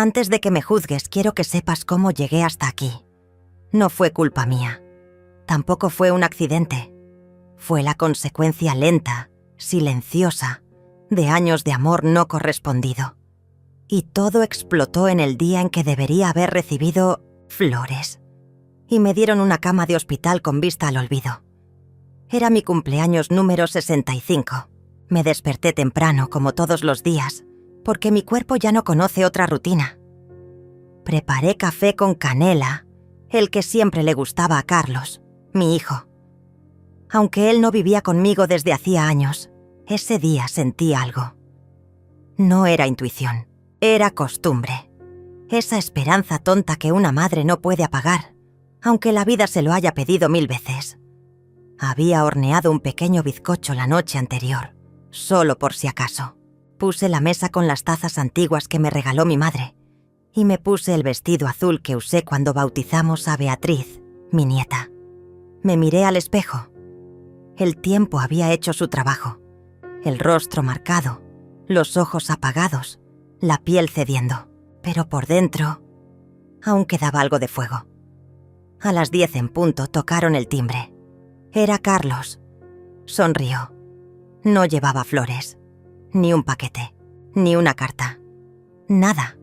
Antes de que me juzgues, quiero que sepas cómo llegué hasta aquí. No fue culpa mía. Tampoco fue un accidente. Fue la consecuencia lenta, silenciosa, de años de amor no correspondido. Y todo explotó en el día en que debería haber recibido flores. Y me dieron una cama de hospital con vista al olvido. Era mi cumpleaños número 65. Me desperté temprano, como todos los días, porque mi cuerpo ya no conoce otra rutina. Preparé café con canela, el que siempre le gustaba a Carlos, mi hijo. Aunque él no vivía conmigo desde hacía años, ese día sentí algo. No era intuición, era costumbre. Esa esperanza tonta que una madre no puede apagar, aunque la vida se lo haya pedido 1000 veces. Había horneado un pequeño bizcocho la noche anterior, solo por si acaso. Puse la mesa con las tazas antiguas que me regaló mi madre y me puse el vestido azul que usé cuando bautizamos a Beatriz, mi nieta. Me miré al espejo. El tiempo había hecho su trabajo. El rostro marcado, los ojos apagados, la piel cediendo, pero por dentro aún quedaba algo de fuego. A las 10 en punto tocaron el timbre. Era Carlos. Sonrió. No llevaba flores, ni un paquete, ni una carta. Nada.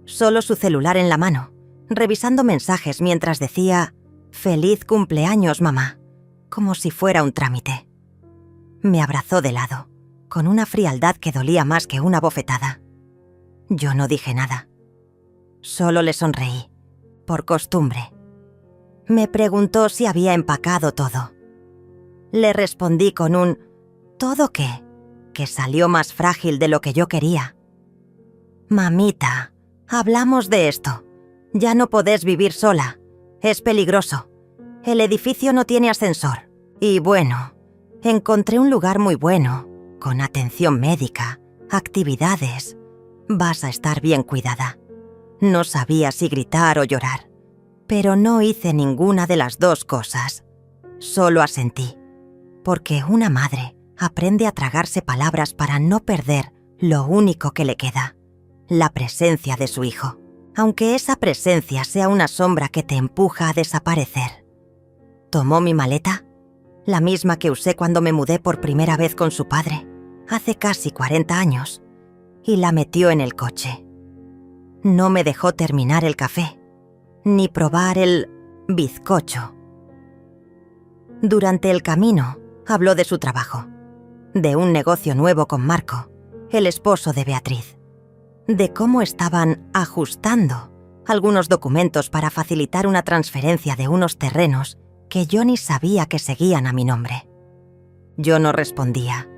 Solo su celular en la mano, revisando mensajes mientras decía «Feliz cumpleaños, mamá», como si fuera un trámite. Me abrazó de lado, con una frialdad que dolía más que una bofetada. Yo no dije nada. Solo le sonreí, por costumbre. Me preguntó si había empacado todo. Le respondí con un «¿Todo qué?», que salió más frágil de lo que yo quería. «Mamita, hablamos de esto. Ya no podés vivir sola. Es peligroso. El edificio no tiene ascensor. Y bueno, encontré un lugar muy bueno, con atención médica, actividades. Vas a estar bien cuidada». No sabía si gritar o llorar, pero no hice ninguna de las dos cosas. Solo asentí, porque una madre aprende a tragarse palabras para no perder lo único que le queda, la presencia de su hijo, aunque esa presencia sea una sombra que te empuja a desaparecer. Tomó mi maleta, la misma que usé cuando me mudé por primera vez con su padre, hace casi 40 años, y la metió en el coche. No me dejó terminar el café, ni probar el bizcocho. Durante el camino, habló de su trabajo, de un negocio nuevo con Marco, el esposo de Beatriz, de cómo estaban ajustando algunos documentos para facilitar una transferencia de unos terrenos que yo ni sabía que seguían a mi nombre. Yo no respondía,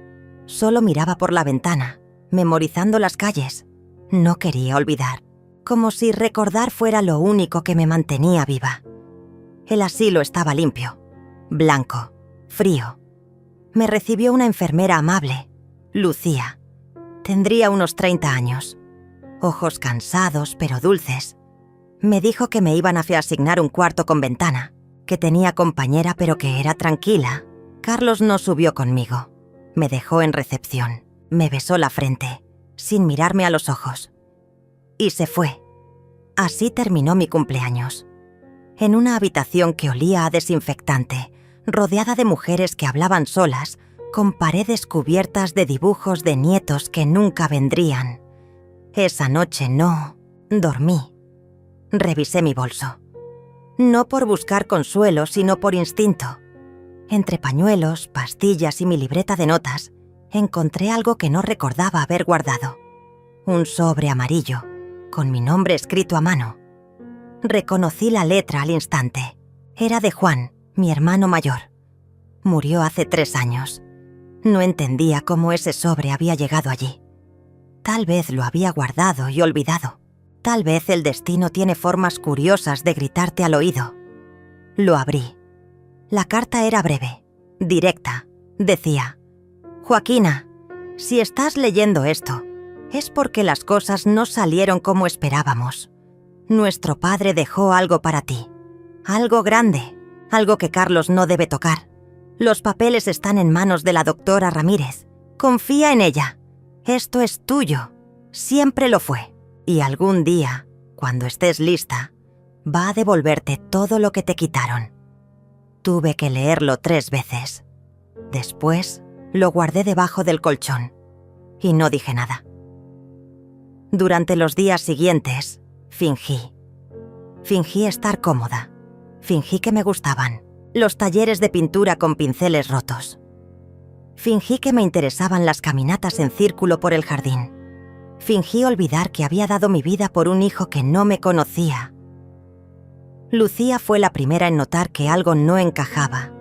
solo miraba por la ventana, memorizando las calles. No quería olvidar, como si recordar fuera lo único que me mantenía viva. El asilo estaba limpio, blanco, frío. Me recibió una enfermera amable, Lucía. Tendría unos 30 años. Ojos cansados pero dulces. Me dijo que me iban a asignar un cuarto con ventana, que tenía compañera pero que era tranquila. Carlos no subió conmigo. Me dejó en recepción. Me besó la frente, sin mirarme a los ojos. Y se fue. Así terminó mi cumpleaños. En una habitación que olía a desinfectante, rodeada de mujeres que hablaban solas, con paredes cubiertas de dibujos de nietos que nunca vendrían. Esa noche no dormí. Revisé mi bolso. No por buscar consuelo, sino por instinto. Entre pañuelos, pastillas y mi libreta de notas, encontré algo que no recordaba haber guardado. Un sobre amarillo, con mi nombre escrito a mano. Reconocí la letra al instante. Era de Juan, mi hermano mayor. Murió hace 3 años. No entendía cómo ese sobre había llegado allí. Tal vez lo había guardado y olvidado. Tal vez el destino tiene formas curiosas de gritarte al oído. Lo abrí. La carta era breve, directa. Decía: «Joaquina, si estás leyendo esto, es porque las cosas no salieron como esperábamos. Nuestro padre dejó algo para ti. Algo grande, algo que Carlos no debe tocar. Los papeles están en manos de la doctora Ramírez. Confía en ella. Esto es tuyo. Siempre lo fue. Y algún día, cuando estés lista, va a devolverte todo lo que te quitaron. Tuve que leerlo 3 veces. Después, lo guardé debajo del colchón y no dije nada. Durante los días siguientes, fingí. Fingí estar cómoda. Fingí que me gustaban los talleres de pintura con pinceles rotos. Fingí que me interesaban las caminatas en círculo por el jardín. Fingí olvidar que había dado mi vida por un hijo que no me conocía. Lucía fue la primera en notar que algo no encajaba.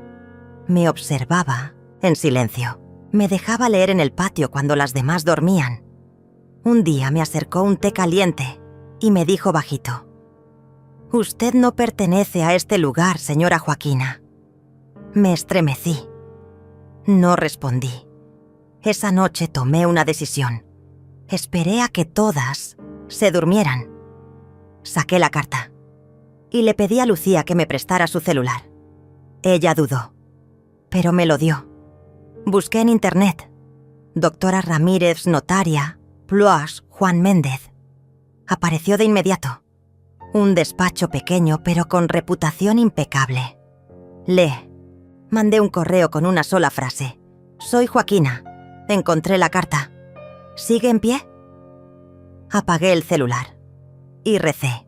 Me observaba en silencio. Me dejaba leer en el patio cuando las demás dormían. Un día me acercó un té caliente y me dijo bajito: «Usted no pertenece a este lugar, señora Joaquina». Me estremecí. No respondí. Esa noche tomé una decisión. Esperé a que todas se durmieran. Saqué la carta y le pedí a Lucía que me prestara su celular. Ella dudó, pero me lo dio. Busqué en internet: Doctora Ramírez, notaria, Ploas, Juan Méndez. Apareció de inmediato. Un despacho pequeño pero con reputación impecable. Lee. Mandé un correo con una sola frase: «Soy Joaquina. Encontré la carta. ¿Sigue en pie?». Apagué el celular y recé.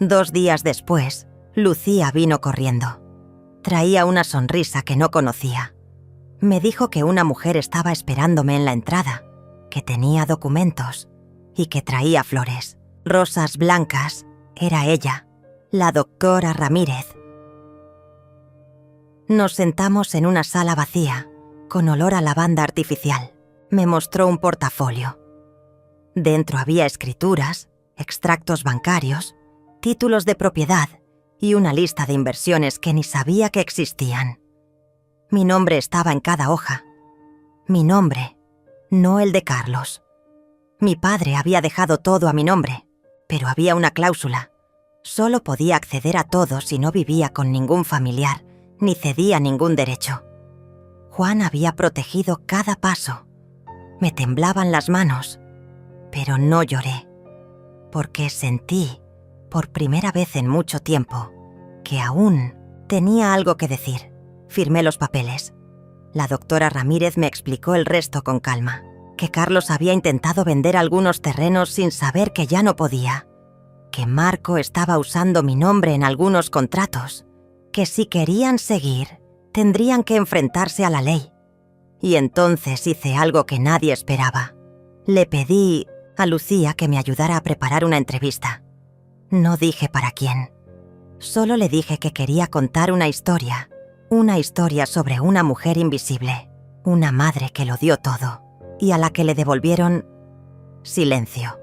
2 días después, Lucía vino corriendo. Traía una sonrisa que no conocía. Me dijo que una mujer estaba esperándome en la entrada, que tenía documentos y que traía flores. Rosas blancas. Era ella, la doctora Ramírez. Nos sentamos en una sala vacía, con olor a lavanda artificial. Me mostró un portafolio. Dentro había escrituras, extractos bancarios, títulos de propiedad y una lista de inversiones que ni sabía que existían. Mi nombre estaba en cada hoja. Mi nombre, no el de Carlos. Mi padre había dejado todo a mi nombre, pero había una cláusula. Solo podía acceder a todo si no vivía con ningún familiar, ni cedía ningún derecho. Juan había protegido cada paso. Me temblaban las manos, pero no lloré, porque sentí, por primera vez en mucho tiempo, que aún tenía algo que decir. Firmé los papeles. La doctora Ramírez me explicó el resto con calma, que Carlos había intentado vender algunos terrenos sin saber que ya no podía, que Marco estaba usando mi nombre en algunos contratos, que si querían seguir, tendrían que enfrentarse a la ley. Y entonces hice algo que nadie esperaba. Le pedí a Lucía que me ayudara a preparar una entrevista. No dije para quién. Solo le dije que quería contar una historia sobre una mujer invisible, una madre que lo dio todo y a la que le devolvieron silencio.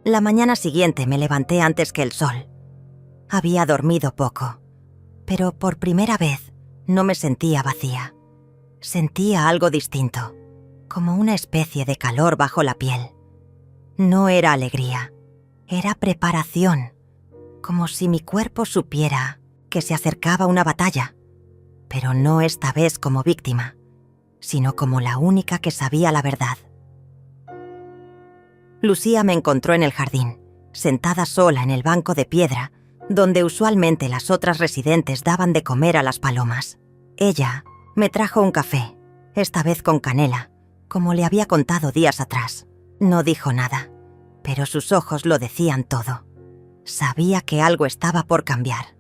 La mañana siguiente me levanté antes que el sol. Había dormido poco, pero por primera vez no me sentía vacía. Sentía algo distinto, como una especie de calor bajo la piel. No era alegría, era preparación, como si mi cuerpo supiera que se acercaba una batalla, pero no esta vez como víctima, sino como la única que sabía la verdad. Lucía me encontró en el jardín, sentada sola en el banco de piedra, donde usualmente las otras residentes daban de comer a las palomas. Ella me trajo un café, esta vez con canela, como le había contado días atrás. No dijo nada, pero sus ojos lo decían todo. Sabía que algo estaba por cambiar.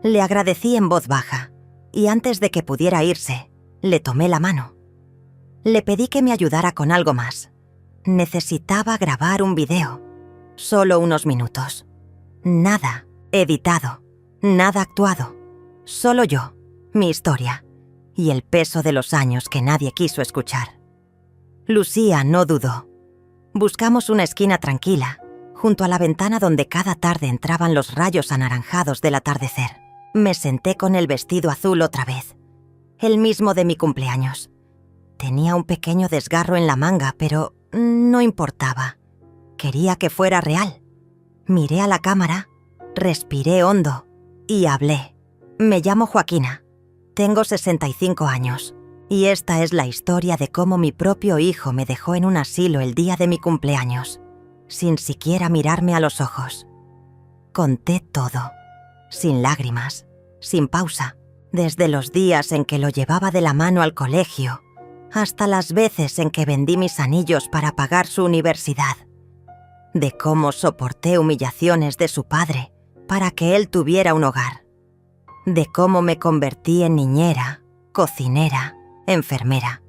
Le agradecí en voz baja, y antes de que pudiera irse, le tomé la mano. Le pedí que me ayudara con algo más. Necesitaba grabar un video, solo unos minutos. Nada editado, nada actuado, solo yo, mi historia y el peso de los años que nadie quiso escuchar. Lucía no dudó. Buscamos una esquina tranquila, junto a la ventana donde cada tarde entraban los rayos anaranjados del atardecer. Me senté con el vestido azul otra vez, el mismo de mi cumpleaños. Tenía un pequeño desgarro en la manga, pero no importaba. Quería que fuera real. Miré a la cámara, respiré hondo y hablé. Me llamo Joaquina, tengo 65 años y esta es la historia de cómo mi propio hijo me dejó en un asilo el día de mi cumpleaños. sin siquiera mirarme a los ojos. Conté todo, sin lágrimas, sin pausa, desde los días en que lo llevaba de la mano al colegio, hasta las veces en que vendí mis anillos para pagar su universidad, de cómo soporté humillaciones de su padre para que él tuviera un hogar, de cómo me convertí en niñera, cocinera, enfermera,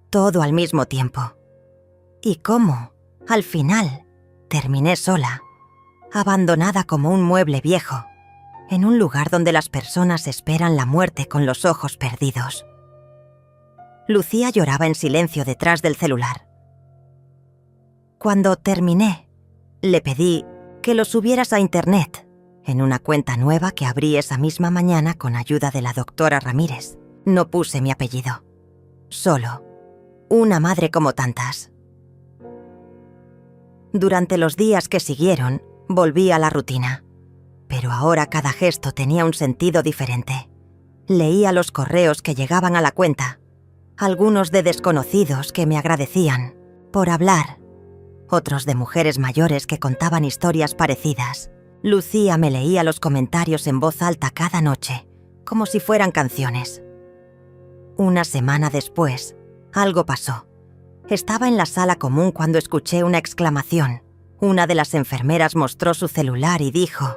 todo al mismo tiempo, y cómo, al final, terminé sola, abandonada como un mueble viejo, en un lugar donde las personas esperan la muerte con los ojos perdidos. Lucía lloraba en silencio detrás del celular. Cuando terminé, le pedí que lo subieras a internet, en una cuenta nueva que abrí esa misma mañana con ayuda de la doctora Ramírez. No puse mi apellido. Solo, una madre como tantas. Durante los días que siguieron, volví a la rutina. Pero ahora cada gesto tenía un sentido diferente. Leía los correos que llegaban a la cuenta, algunos de desconocidos que me agradecían por hablar, otros de mujeres mayores que contaban historias parecidas. Lucía me leía los comentarios en voz alta cada noche, como si fueran canciones. Una semana después, algo pasó. Estaba en la sala común cuando escuché una exclamación. Una de las enfermeras mostró su celular y dijo: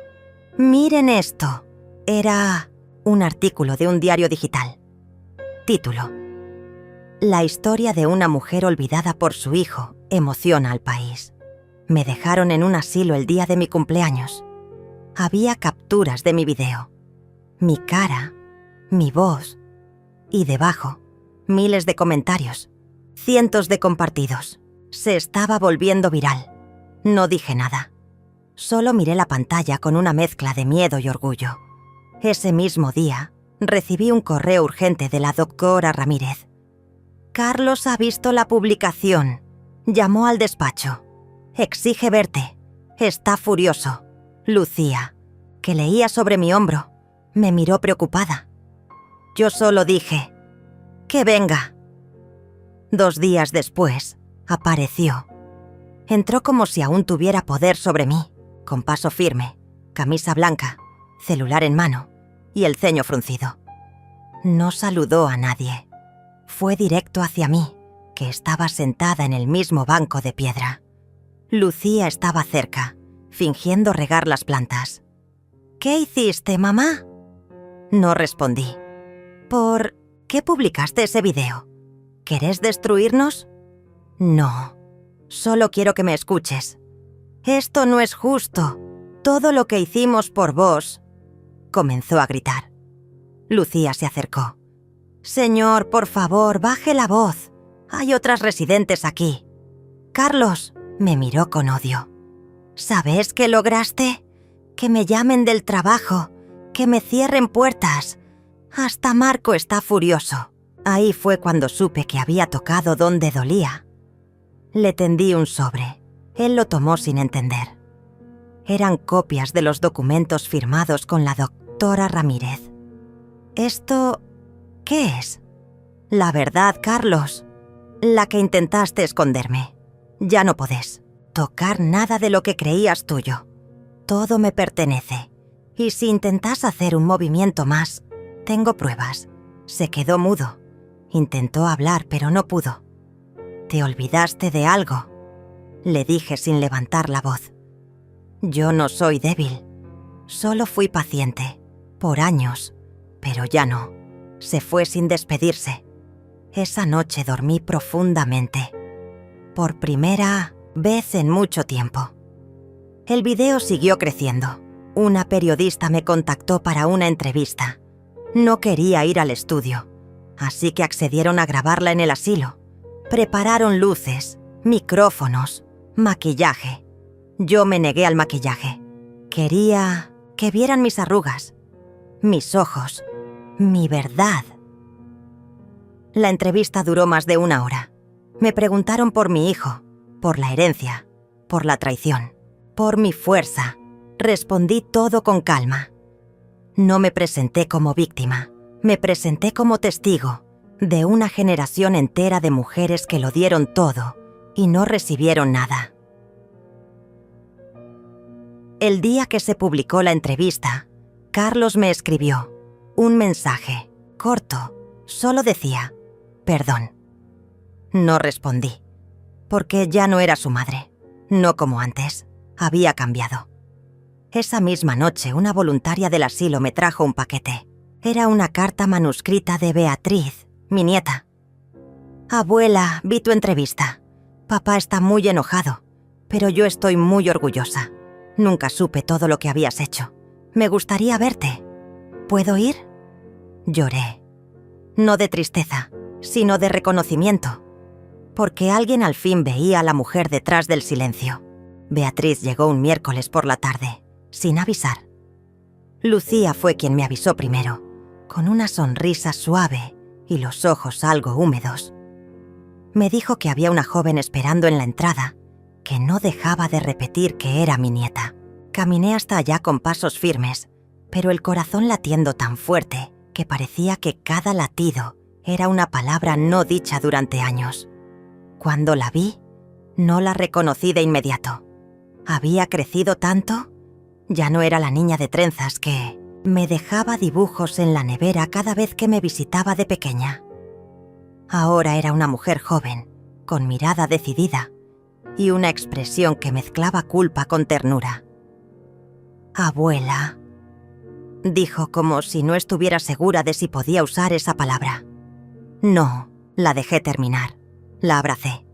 «¡Miren esto!». Era un artículo de un diario digital. Título: «La historia de una mujer olvidada por su hijo emociona al país». Me dejaron en un asilo el día de mi cumpleaños. Había capturas de mi video, mi cara, mi voz, y debajo, miles de comentarios, cientos de compartidos. Se estaba volviendo viral. No dije nada. Solo miré la pantalla con una mezcla de miedo y orgullo. Ese mismo día, recibí un correo urgente de la doctora Ramírez. «Carlos ha visto la publicación. Llamó al despacho. Exige verte. Está furioso. Lucía», que leía sobre mi hombro, me miró preocupada. Yo solo dije: «Que venga». 2 días después, apareció. Entró como si aún tuviera poder sobre mí, con paso firme, camisa blanca, celular en mano y el ceño fruncido. No saludó a nadie. Fue directo hacia mí, que estaba sentada en el mismo banco de piedra. Lucía estaba cerca, fingiendo regar las plantas. «¿Qué hiciste, mamá?». No respondí. «¿Por qué publicaste ese video? ¿Querés destruirnos?». «No, solo quiero que me escuches. Esto no es justo. Todo lo que hicimos por vos». Comenzó a gritar. Lucía se acercó. «Señor, por favor, baje la voz. Hay otras residentes aquí». «Carlos», me miró con odio. «¿Sabes qué lograste? Que me llamen del trabajo, que me cierren puertas. Hasta Marco está furioso». Ahí fue cuando supe que había tocado donde dolía. Le tendí un sobre. Él lo tomó sin entender. Eran copias de los documentos firmados con la doctora Ramírez. «¿Esto qué es?». «La verdad, Carlos. La que intentaste esconderme. Ya no podés tocar nada de lo que creías tuyo. Todo me pertenece. Y si intentás hacer un movimiento más, tengo pruebas». Se quedó mudo. Intentó hablar, pero no pudo. «Te olvidaste de algo», le dije sin levantar la voz. «Yo no soy débil. Solo fui paciente, por años, pero ya no». Se fue sin despedirse. Esa noche dormí profundamente. Por primera vez en mucho tiempo. El video siguió creciendo. Una periodista me contactó para una entrevista. No quería ir al estudio, así que accedieron a grabarla en el asilo. Prepararon luces, micrófonos, maquillaje. Yo me negué al maquillaje. Quería que vieran mis arrugas, mis ojos, mi verdad. La entrevista duró más de 1 hora. Me preguntaron por mi hijo, por la herencia, por la traición, por mi fuerza. Respondí todo con calma. No me presenté como víctima, me presenté como testigo de una generación entera de mujeres que lo dieron todo y no recibieron nada. El día que se publicó la entrevista, Carlos me escribió un mensaje corto. Solo decía, perdón. No respondí, porque ya no era su madre. No como antes. Había cambiado. Esa misma noche, una voluntaria del asilo me trajo un paquete. Era una carta manuscrita de Beatriz, mi nieta. Abuela, vi tu entrevista. Papá está muy enojado, pero yo estoy muy orgullosa. Nunca supe todo lo que habías hecho. Me gustaría verte. ¿Puedo ir? Lloré. No de tristeza, sino de reconocimiento. Porque alguien al fin veía a la mujer detrás del silencio. Beatriz llegó un miércoles por la tarde, sin avisar. Lucía fue quien me avisó primero, con una sonrisa suave y los ojos algo húmedos. Me dijo que había una joven esperando en la entrada, que no dejaba de repetir que era mi nieta. Caminé hasta allá con pasos firmes, pero el corazón latiendo tan fuerte que parecía que cada latido era una palabra no dicha durante años. Cuando la vi, no la reconocí de inmediato. ¿Había crecido tanto? Ya no era la niña de trenzas que me dejaba dibujos en la nevera cada vez que me visitaba de pequeña. Ahora era una mujer joven, con mirada decidida y una expresión que mezclaba culpa con ternura. «Abuela», dijo como si no estuviera segura de si podía usar esa palabra. No, la dejé terminar. La abracé.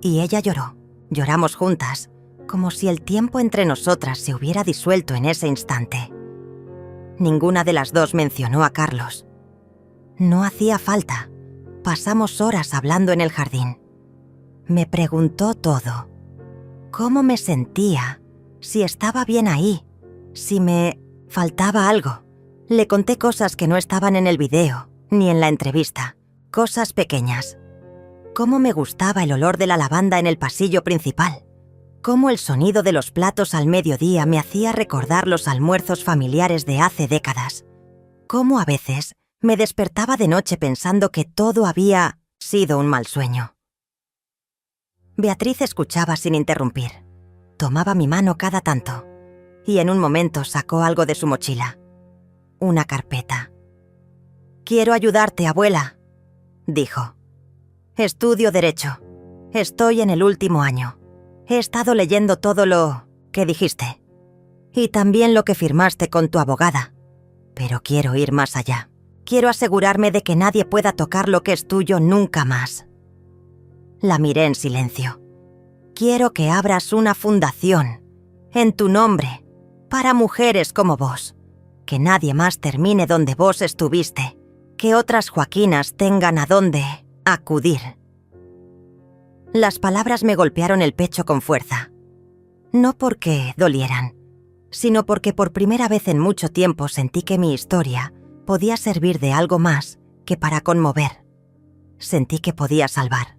Y ella lloró. Lloramos juntas, como si el tiempo entre nosotras se hubiera disuelto en ese instante. Ninguna de las dos mencionó a Carlos. No hacía falta. Pasamos horas hablando en el jardín. Me preguntó todo. ¿Cómo me sentía? Si estaba bien ahí. Si me faltaba algo. Le conté cosas que no estaban en el video, ni en la entrevista. Cosas pequeñas. Cómo me gustaba el olor de la lavanda en el pasillo principal. Cómo el sonido de los platos al mediodía me hacía recordar los almuerzos familiares de hace décadas. Cómo a veces me despertaba de noche pensando que todo había sido un mal sueño. Beatriz escuchaba sin interrumpir. Tomaba mi mano cada tanto. Y en un momento sacó algo de su mochila. Una carpeta. «Quiero ayudarte, abuela», dijo. «Estudio Derecho. Estoy en el último año. He estado leyendo todo lo que dijiste. Y también lo que firmaste con tu abogada. Pero quiero ir más allá. Quiero asegurarme de que nadie pueda tocar lo que es tuyo nunca más». La miré en silencio. «Quiero que abras una fundación, en tu nombre, para mujeres como vos. Que nadie más termine donde vos estuviste. Que otras Joaquinas tengan a dónde acudir». Las palabras me golpearon el pecho con fuerza. No porque dolieran, sino porque por primera vez en mucho tiempo sentí que mi historia podía servir de algo más que para conmover. Sentí que podía salvar.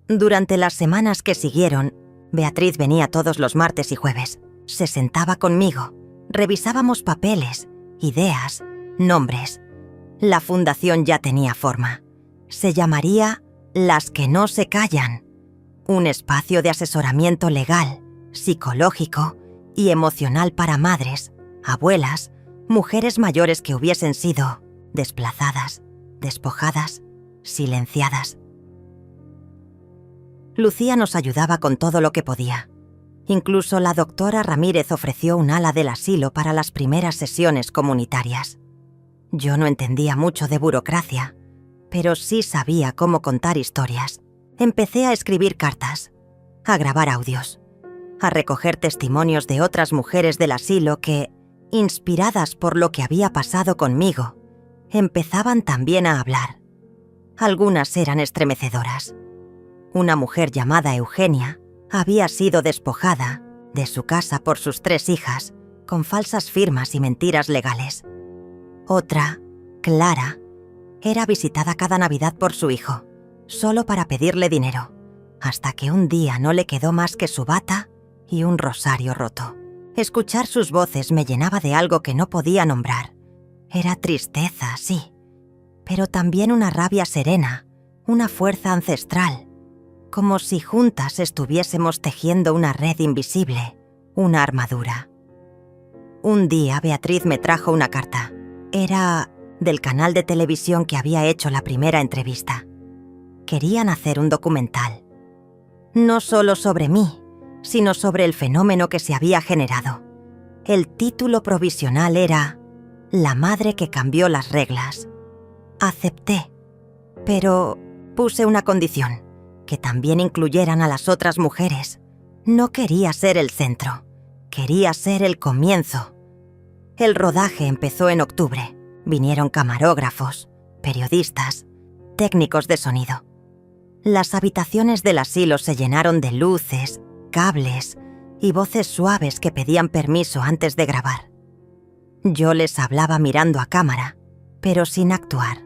Durante las semanas que siguieron, Beatriz venía todos los martes y jueves. Se sentaba conmigo. Revisábamos papeles, ideas, nombres. La fundación ya tenía forma. Se llamaría Las que no se callan. Un espacio de asesoramiento legal, psicológico y emocional para madres, abuelas, mujeres mayores que hubiesen sido desplazadas, despojadas, silenciadas. Lucía nos ayudaba con todo lo que podía. Incluso la doctora Ramírez ofreció un ala del asilo para las primeras sesiones comunitarias. Yo no entendía mucho de burocracia, pero sí sabía cómo contar historias. Empecé a escribir cartas, a grabar audios, a recoger testimonios de otras mujeres del asilo que, inspiradas por lo que había pasado conmigo, empezaban también a hablar. Algunas eran estremecedoras. Una mujer llamada Eugenia había sido despojada de su casa por sus 3 hijas con falsas firmas y mentiras legales. Otra, Clara, era visitada cada Navidad por su hijo, solo para pedirle dinero, hasta que un día no le quedó más que su bata y un rosario roto. Escuchar sus voces me llenaba de algo que no podía nombrar. Era tristeza, sí, pero también una rabia serena, una fuerza ancestral, como si juntas estuviésemos tejiendo una red invisible, una armadura. Un día Beatriz me trajo una carta. Era del canal de televisión que había hecho la primera entrevista. Querían hacer un documental. No solo sobre mí, sino sobre el fenómeno que se había generado. El título provisional era La madre que cambió las reglas. Acepté, pero puse una condición, que también incluyeran a las otras mujeres. No quería ser el centro, quería ser el comienzo. El rodaje empezó en octubre. Vinieron camarógrafos, periodistas, técnicos de sonido. Las habitaciones del asilo se llenaron de luces, cables y voces suaves que pedían permiso antes de grabar. Yo les hablaba mirando a cámara, pero sin actuar,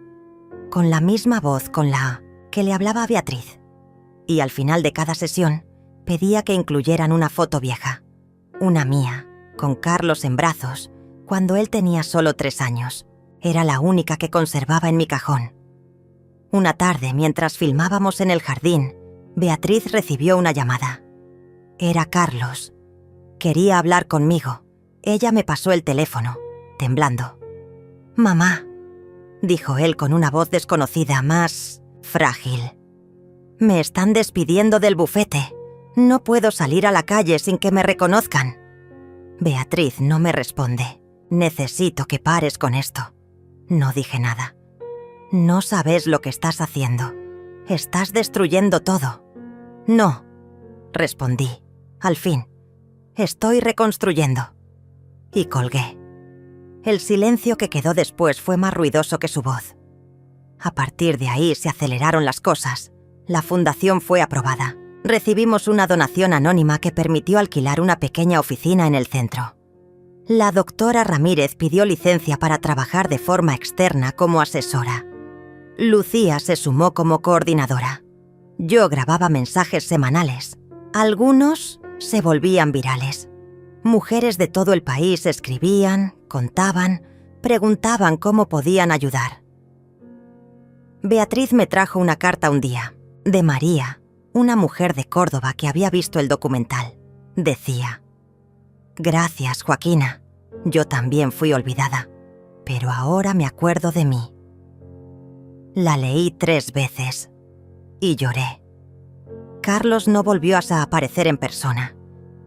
con la misma voz con la que le hablaba a Beatriz. Y al final de cada sesión, pedía que incluyeran una foto vieja, una mía, con Carlos en brazos, cuando él tenía solo 3 años. Era la única que conservaba en mi cajón. Una tarde, mientras filmábamos en el jardín, Beatriz recibió una llamada. Era Carlos. Quería hablar conmigo. Ella me pasó el teléfono, temblando. «Mamá», dijo él con una voz desconocida, más frágil. «Me están despidiendo del bufete. No puedo salir a la calle sin que me reconozcan». Beatriz no me responde. «Necesito que pares con esto». No dije nada. «No sabes lo que estás haciendo. Estás destruyendo todo». «No», respondí. «Al fin. Estoy reconstruyendo». Y colgué. El silencio que quedó después fue más ruidoso que su voz. A partir de ahí se aceleraron las cosas. La fundación fue aprobada. Recibimos una donación anónima que permitió alquilar una pequeña oficina en el centro. La doctora Ramírez pidió licencia para trabajar de forma externa como asesora. Lucía se sumó como coordinadora. Yo grababa mensajes semanales. Algunos se volvían virales. Mujeres de todo el país escribían, contaban, preguntaban cómo podían ayudar. Beatriz me trajo una carta un día, de María, una mujer de Córdoba que había visto el documental. Decía: «Gracias, Joaquina. Yo también fui olvidada, pero ahora me acuerdo de mí». La leí 3 veces y lloré. Carlos no volvió a aparecer en persona,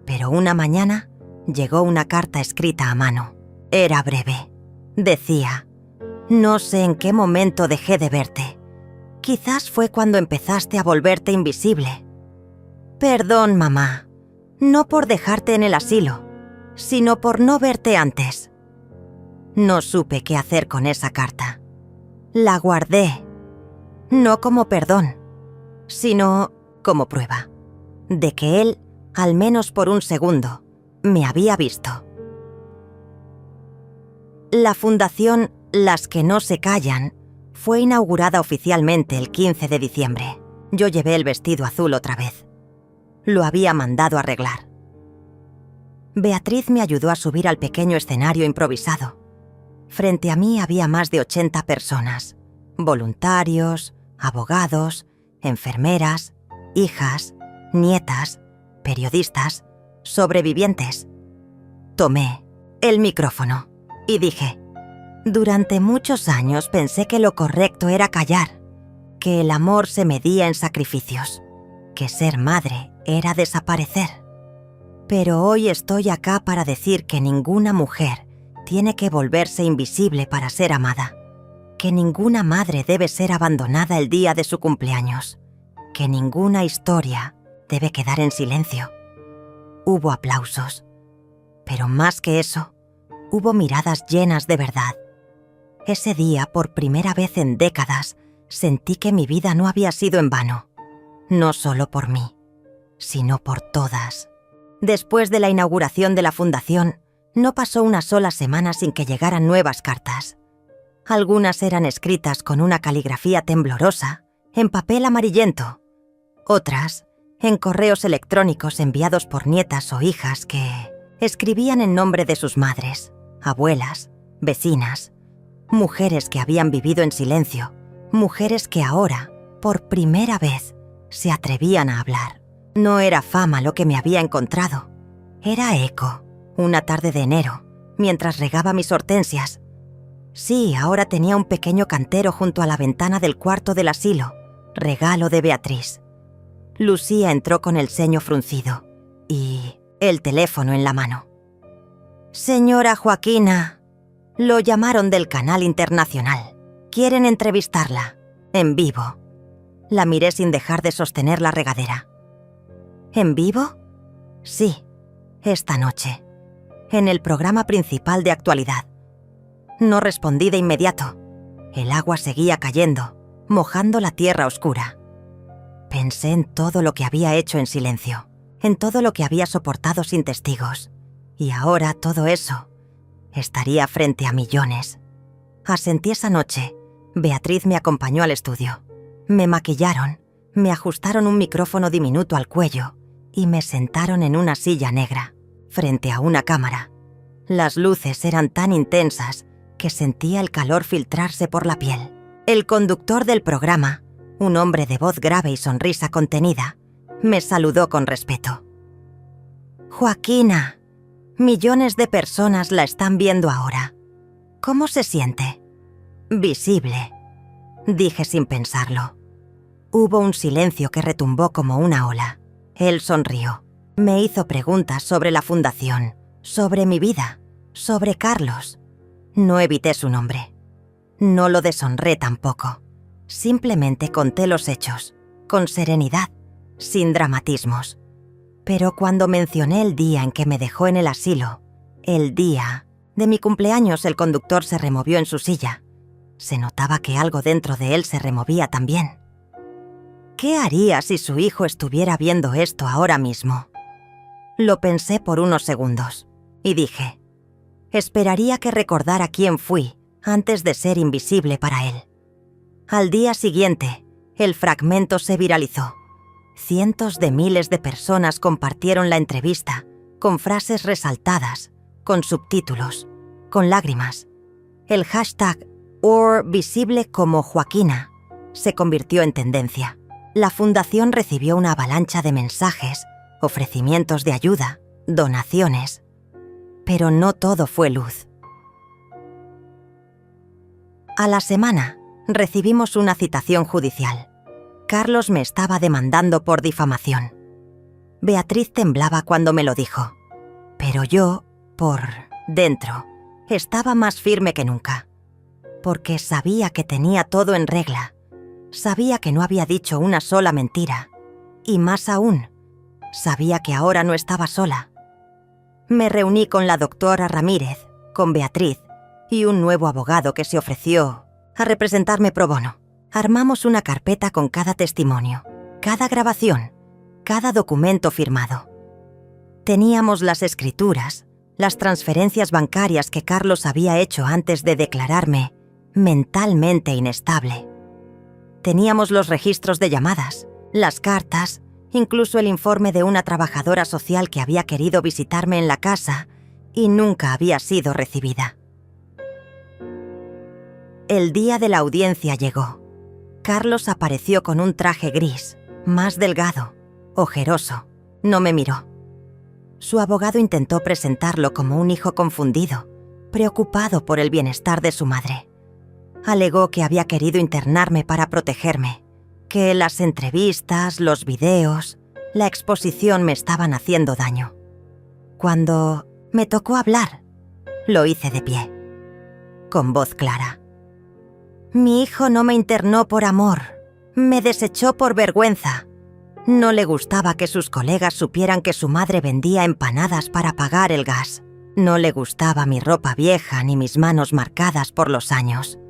pero una mañana llegó una carta escrita a mano. Era breve. Decía: «No sé en qué momento dejé de verte. Quizás fue cuando empezaste a volverte invisible. Perdón, mamá. No por dejarte en el asilo, sino por no verte antes». No supe qué hacer con esa carta. La guardé, no como perdón, sino como prueba de que él, al menos por un segundo, me había visto. La fundación Las que no se callan fue inaugurada oficialmente el 15 de diciembre. Yo llevé el vestido azul otra vez. Lo había mandado arreglar. Beatriz me ayudó a subir al pequeño escenario improvisado. Frente a mí había más de 80 personas, voluntarios, abogados, enfermeras, hijas, nietas, periodistas, sobrevivientes. Tomé el micrófono y dije: «Durante muchos años pensé que lo correcto era callar, que el amor se medía en sacrificios, que ser madre era desaparecer. Pero hoy estoy acá para decir que ninguna mujer tiene que volverse invisible para ser amada, que ninguna madre debe ser abandonada el día de su cumpleaños, que ninguna historia debe quedar en silencio». Hubo aplausos, pero más que eso, hubo miradas llenas de verdad. Ese día, por primera vez en décadas, sentí que mi vida no había sido en vano, no solo por mí, sino por todas. Después de la inauguración de la fundación, no pasó una sola semana sin que llegaran nuevas cartas. Algunas eran escritas con una caligrafía temblorosa, en papel amarillento. Otras, en correos electrónicos enviados por nietas o hijas que escribían en nombre de sus madres, abuelas, vecinas, mujeres que habían vivido en silencio, mujeres que ahora, por primera vez, Se atrevían a hablar. No era fama lo que me había encontrado. Era eco, una tarde de enero, mientras regaba mis hortensias. Sí, ahora tenía un pequeño cantero junto a la ventana del cuarto del asilo, regalo de Beatriz. Lucía entró con el ceño fruncido y el teléfono en la mano. «Señora Joaquina», lo llamaron del canal internacional. «Quieren entrevistarla, en vivo». La miré sin dejar de sostener la regadera. ¿En vivo? Sí, esta noche, en el programa principal de actualidad. No respondí de inmediato. El agua seguía cayendo, mojando la tierra oscura. Pensé en todo lo que había hecho en silencio, en todo lo que había soportado sin testigos. Y ahora todo eso estaría frente a millones. Asentí esa noche. Beatriz me acompañó al estudio. Me maquillaron, me ajustaron un micrófono diminuto al cuello y me sentaron en una silla negra, frente a una cámara. Las luces eran tan intensas que sentía el calor filtrarse por la piel. El conductor del programa, un hombre de voz grave y sonrisa contenida, me saludó con respeto. «Joaquina, millones de personas la están viendo ahora. ¿Cómo se siente?» «Visible», dije sin pensarlo. Hubo un silencio que retumbó como una ola. Él sonrió. Me hizo preguntas sobre la fundación, sobre mi vida, sobre Carlos. No evité su nombre. No lo deshonré tampoco. Simplemente conté los hechos, con serenidad, sin dramatismos. Pero cuando mencioné el día en que me dejó en el asilo, el día de mi cumpleaños, el conductor se removió en su silla. Se notaba que algo dentro de él se removía también. ¿Qué haría si su hijo estuviera viendo esto ahora mismo? Lo pensé por unos segundos y dije, esperaría que recordara quién fui antes de ser invisible para él. Al día siguiente, el fragmento se viralizó. Cientos de miles de personas compartieron la entrevista, con frases resaltadas, con subtítulos, con lágrimas. El hashtag #visible como Joaquina se convirtió en tendencia. La fundación recibió una avalancha de mensajes, ofrecimientos de ayuda, donaciones. Pero no todo fue luz. A la semana, recibimos una citación judicial. Carlos me estaba demandando por difamación. Beatriz temblaba cuando me lo dijo. Pero yo, por dentro, estaba más firme que nunca. Porque sabía que tenía todo en regla. Sabía que no había dicho una sola mentira. Y más aún, sabía que ahora no estaba sola. Me reuní con la doctora Ramírez, con Beatriz y un nuevo abogado que se ofreció a representarme pro bono. Armamos una carpeta con cada testimonio, cada grabación, cada documento firmado. Teníamos las escrituras, las transferencias bancarias que Carlos había hecho antes de declararme mentalmente inestable. Teníamos los registros de llamadas, las cartas, incluso el informe de una trabajadora social que había querido visitarme en la casa y nunca había sido recibida. El día de la audiencia llegó. Carlos apareció con un traje gris, más delgado, ojeroso. No me miró. Su abogado intentó presentarlo como un hijo confundido, preocupado por el bienestar de su madre. Alegó que había querido internarme para protegerme, que las entrevistas, los videos, la exposición me estaban haciendo daño. Cuando me tocó hablar, lo hice de pie, con voz clara. Mi hijo no me internó por amor, me desechó por vergüenza. No le gustaba que sus colegas supieran que su madre vendía empanadas para pagar el gas. No le gustaba mi ropa vieja ni mis manos marcadas por los años.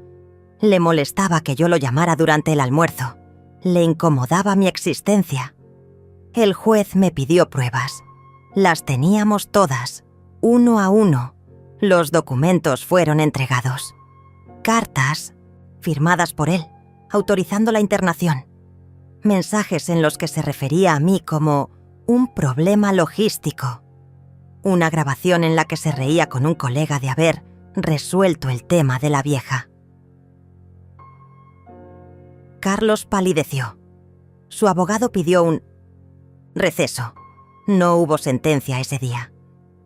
Le molestaba que yo lo llamara durante el almuerzo. Le incomodaba mi existencia. El juez me pidió pruebas. Las teníamos todas, uno a uno. Los documentos fueron entregados. Cartas firmadas por él, autorizando la internación. Mensajes en los que se refería a mí como un problema logístico. Una grabación en la que se reía con un colega de haber resuelto el tema de la vieja. Carlos palideció. Su abogado pidió un receso. No hubo sentencia ese día,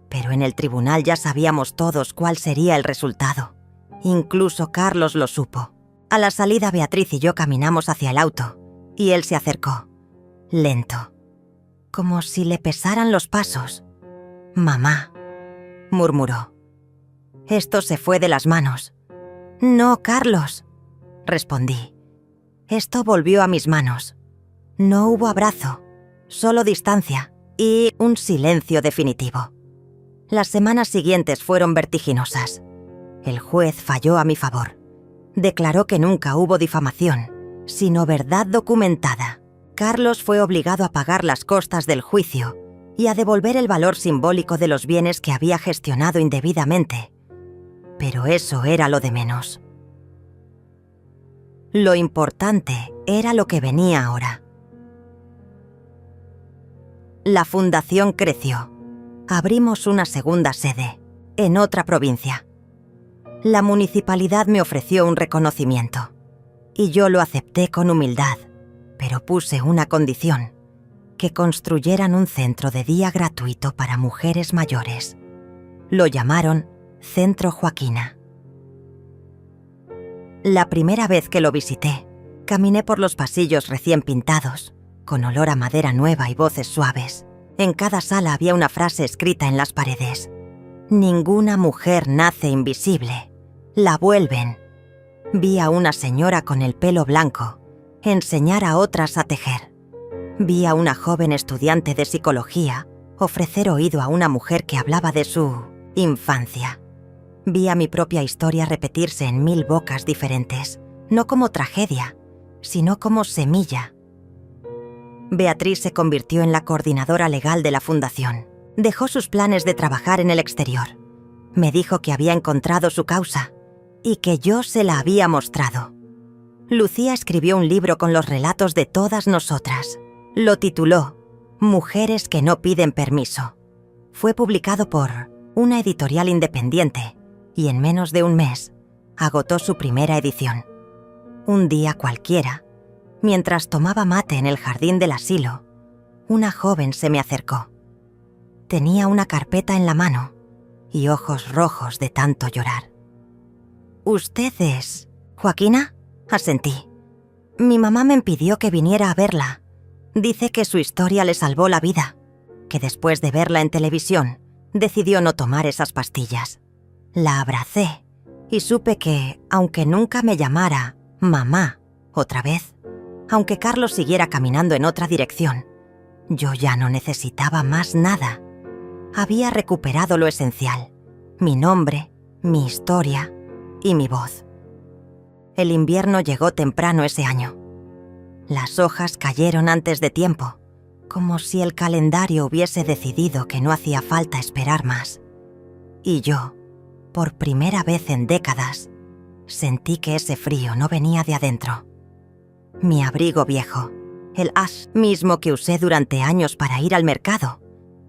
pero en el tribunal ya sabíamos todos cuál sería el resultado. Incluso Carlos lo supo. A la salida, Beatriz y yo caminamos hacia el auto, y él se acercó, lento, como si le pesaran los pasos. «Mamá», murmuró. Esto se fue de las manos. «No, Carlos», respondí. Esto volvió a mis manos. No hubo abrazo, solo distancia y un silencio definitivo. Las semanas siguientes fueron vertiginosas. El juez falló a mi favor. Declaró que nunca hubo difamación, sino verdad documentada. Carlos fue obligado a pagar las costas del juicio y a devolver el valor simbólico de los bienes que había gestionado indebidamente. Pero eso era lo de menos. Lo importante era lo que venía ahora. La fundación creció. Abrimos una segunda sede, en otra provincia. La municipalidad me ofreció un reconocimiento, y yo lo acepté con humildad, pero puse una condición: que construyeran un centro de día gratuito para mujeres mayores. Lo llamaron Centro Joaquina. La primera vez que lo visité, caminé por los pasillos recién pintados, con olor a madera nueva y voces suaves. En cada sala había una frase escrita en las paredes: «Ninguna mujer nace invisible, la vuelven». Vi a una señora con el pelo blanco enseñar a otras a tejer. Vi a una joven estudiante de psicología ofrecer oído a una mujer que hablaba de su infancia. Vi a mi propia historia repetirse en 1000 bocas diferentes, no como tragedia, sino como semilla. Beatriz se convirtió en la coordinadora legal de la fundación. Dejó sus planes de trabajar en el exterior. Me dijo que había encontrado su causa y que yo se la había mostrado. Lucía escribió un libro con los relatos de todas nosotras. Lo tituló Mujeres que no piden permiso. Fue publicado por una editorial independiente y en menos de un mes agotó su primera edición. Un día cualquiera, mientras tomaba mate en el jardín del asilo, una joven se me acercó. Tenía una carpeta en la mano y ojos rojos de tanto llorar. «¿Usted es Joaquina?», asentí. «Mi mamá me pidió que viniera a verla. Dice que su historia le salvó la vida, que después de verla en televisión decidió no tomar esas pastillas». La abracé y supe que, aunque nunca me llamara mamá otra vez, aunque Carlos siguiera caminando en otra dirección, yo ya no necesitaba más nada. Había recuperado lo esencial: mi nombre, mi historia y mi voz. El invierno llegó temprano ese año. Las hojas cayeron antes de tiempo, como si el calendario hubiese decidido que no hacía falta esperar más. Y yo, por primera vez en décadas, sentí que ese frío no venía de adentro. Mi abrigo viejo, el ash mismo que usé durante años para ir al mercado,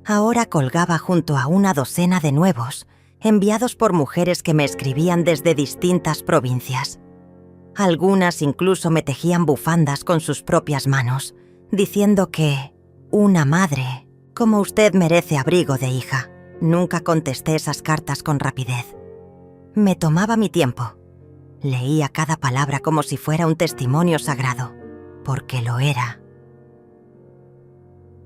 ahora colgaba junto a una docena de nuevos, enviados por mujeres que me escribían desde distintas provincias. Algunas incluso me tejían bufandas con sus propias manos, diciendo que una madre como usted merece abrigo de hija. Nunca contesté esas cartas con rapidez. Me tomaba mi tiempo. Leía cada palabra como si fuera un testimonio sagrado, porque lo era.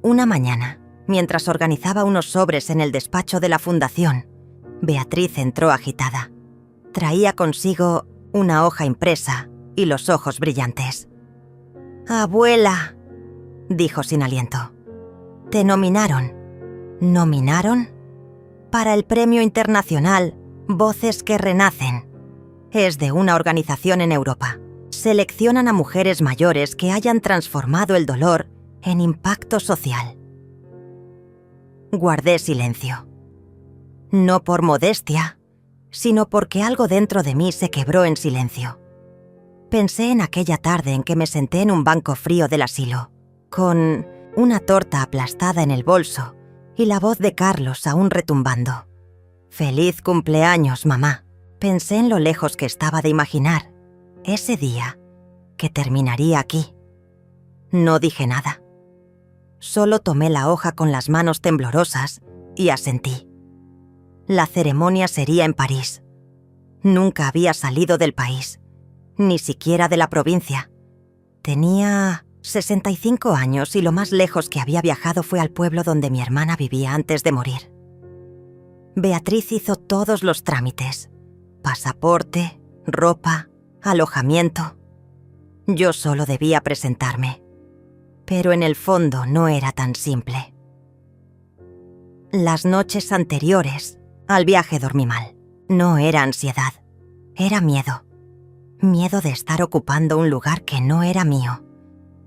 Una mañana, mientras organizaba unos sobres en el despacho de la fundación, Beatriz entró agitada. Traía consigo una hoja impresa y los ojos brillantes. «Abuela», dijo sin aliento, «te nominaron». «¿Nominaron?» «Para el Premio Internacional Voces que Renacen. Es de una organización en Europa. Seleccionan a mujeres mayores que hayan transformado el dolor en impacto social». Guardé silencio. No por modestia, sino porque algo dentro de mí se quebró en silencio. Pensé en aquella tarde en que me senté en un banco frío del asilo, con una torta aplastada en el bolso y la voz de Carlos aún retumbando. «Feliz cumpleaños, mamá». Pensé en lo lejos que estaba de imaginar ese día, que terminaría aquí. No dije nada. Solo tomé la hoja con las manos temblorosas y asentí. La ceremonia sería en París. Nunca había salido del país, ni siquiera de la provincia. Tenía 65 años y lo más lejos que había viajado fue al pueblo donde mi hermana vivía antes de morir. Beatriz hizo todos los trámites: pasaporte, ropa, alojamiento. Yo solo debía presentarme. Pero en el fondo no era tan simple. Las noches anteriores al viaje dormí mal. No era ansiedad, era miedo. Miedo de estar ocupando un lugar que no era mío.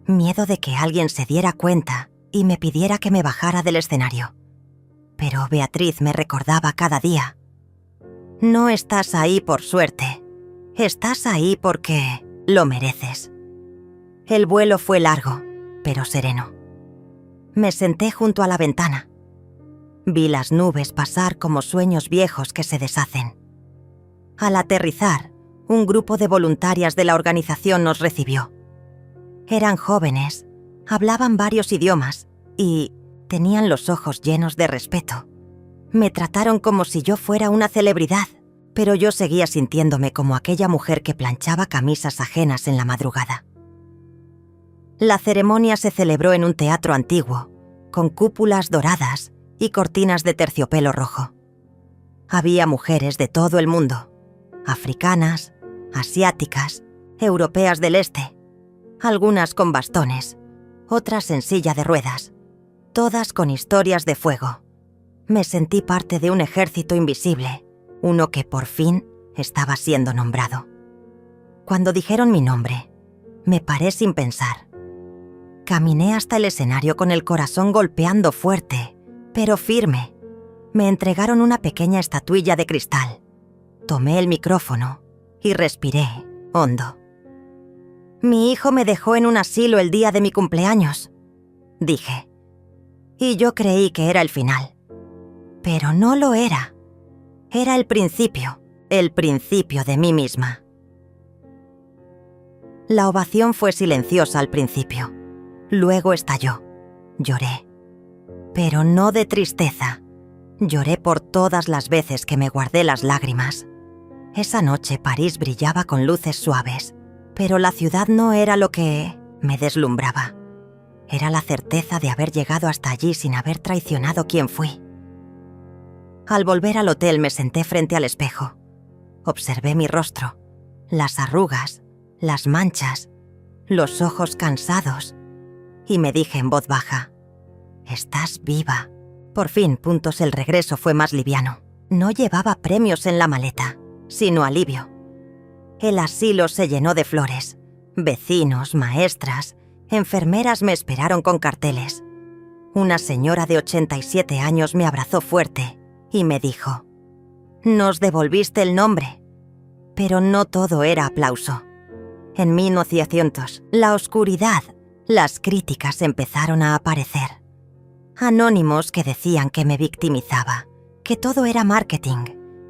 Miedo de que alguien se diera cuenta y me pidiera que me bajara del escenario. Pero Beatriz me recordaba cada día: no estás ahí por suerte, estás ahí porque lo mereces. El vuelo fue largo, pero sereno. Me senté junto a la ventana. Vi las nubes pasar como sueños viejos que se deshacen. Al aterrizar, un grupo de voluntarias de la organización nos recibió. Eran jóvenes, hablaban varios idiomas y tenían los ojos llenos de respeto. Me trataron como si yo fuera una celebridad, pero yo seguía sintiéndome como aquella mujer que planchaba camisas ajenas en la madrugada. La ceremonia se celebró en un teatro antiguo, con cúpulas doradas y cortinas de terciopelo rojo. Había mujeres de todo el mundo: africanas, asiáticas, europeas del este, algunas con bastones, otras en silla de ruedas, todas con historias de fuego. Me sentí parte de un ejército invisible, uno que por fin estaba siendo nombrado. Cuando dijeron mi nombre, me paré sin pensar. Caminé hasta el escenario con el corazón golpeando fuerte, pero firme. Me entregaron una pequeña estatuilla de cristal. Tomé el micrófono y respiré hondo. Mi hijo me dejó en un asilo el día de mi cumpleaños, dije. Y yo creí que era el final. Pero no lo era. Era el principio de mí misma. La ovación fue silenciosa al principio. Luego estalló. Lloré. Pero no de tristeza. Lloré por todas las veces que me guardé las lágrimas. Esa noche París brillaba con luces suaves, pero la ciudad no era lo que me deslumbraba. Era la certeza de haber llegado hasta allí sin haber traicionado quien fui. Al volver al hotel me senté frente al espejo. Observé mi rostro, las arrugas, las manchas, los ojos cansados, y me dije en voz baja: «Estás viva». Por fin, el regreso fue más liviano. No llevaba premios en la maleta, sino alivio. El asilo se llenó de flores. Vecinos, maestras, enfermeras me esperaron con carteles. Una señora de 87 años me abrazó fuerte y me dijo: «Nos devolviste el nombre». Pero no todo era aplauso. En 1900, la oscuridad, las críticas empezaron a aparecer. Anónimos que decían que me victimizaba, que todo era marketing,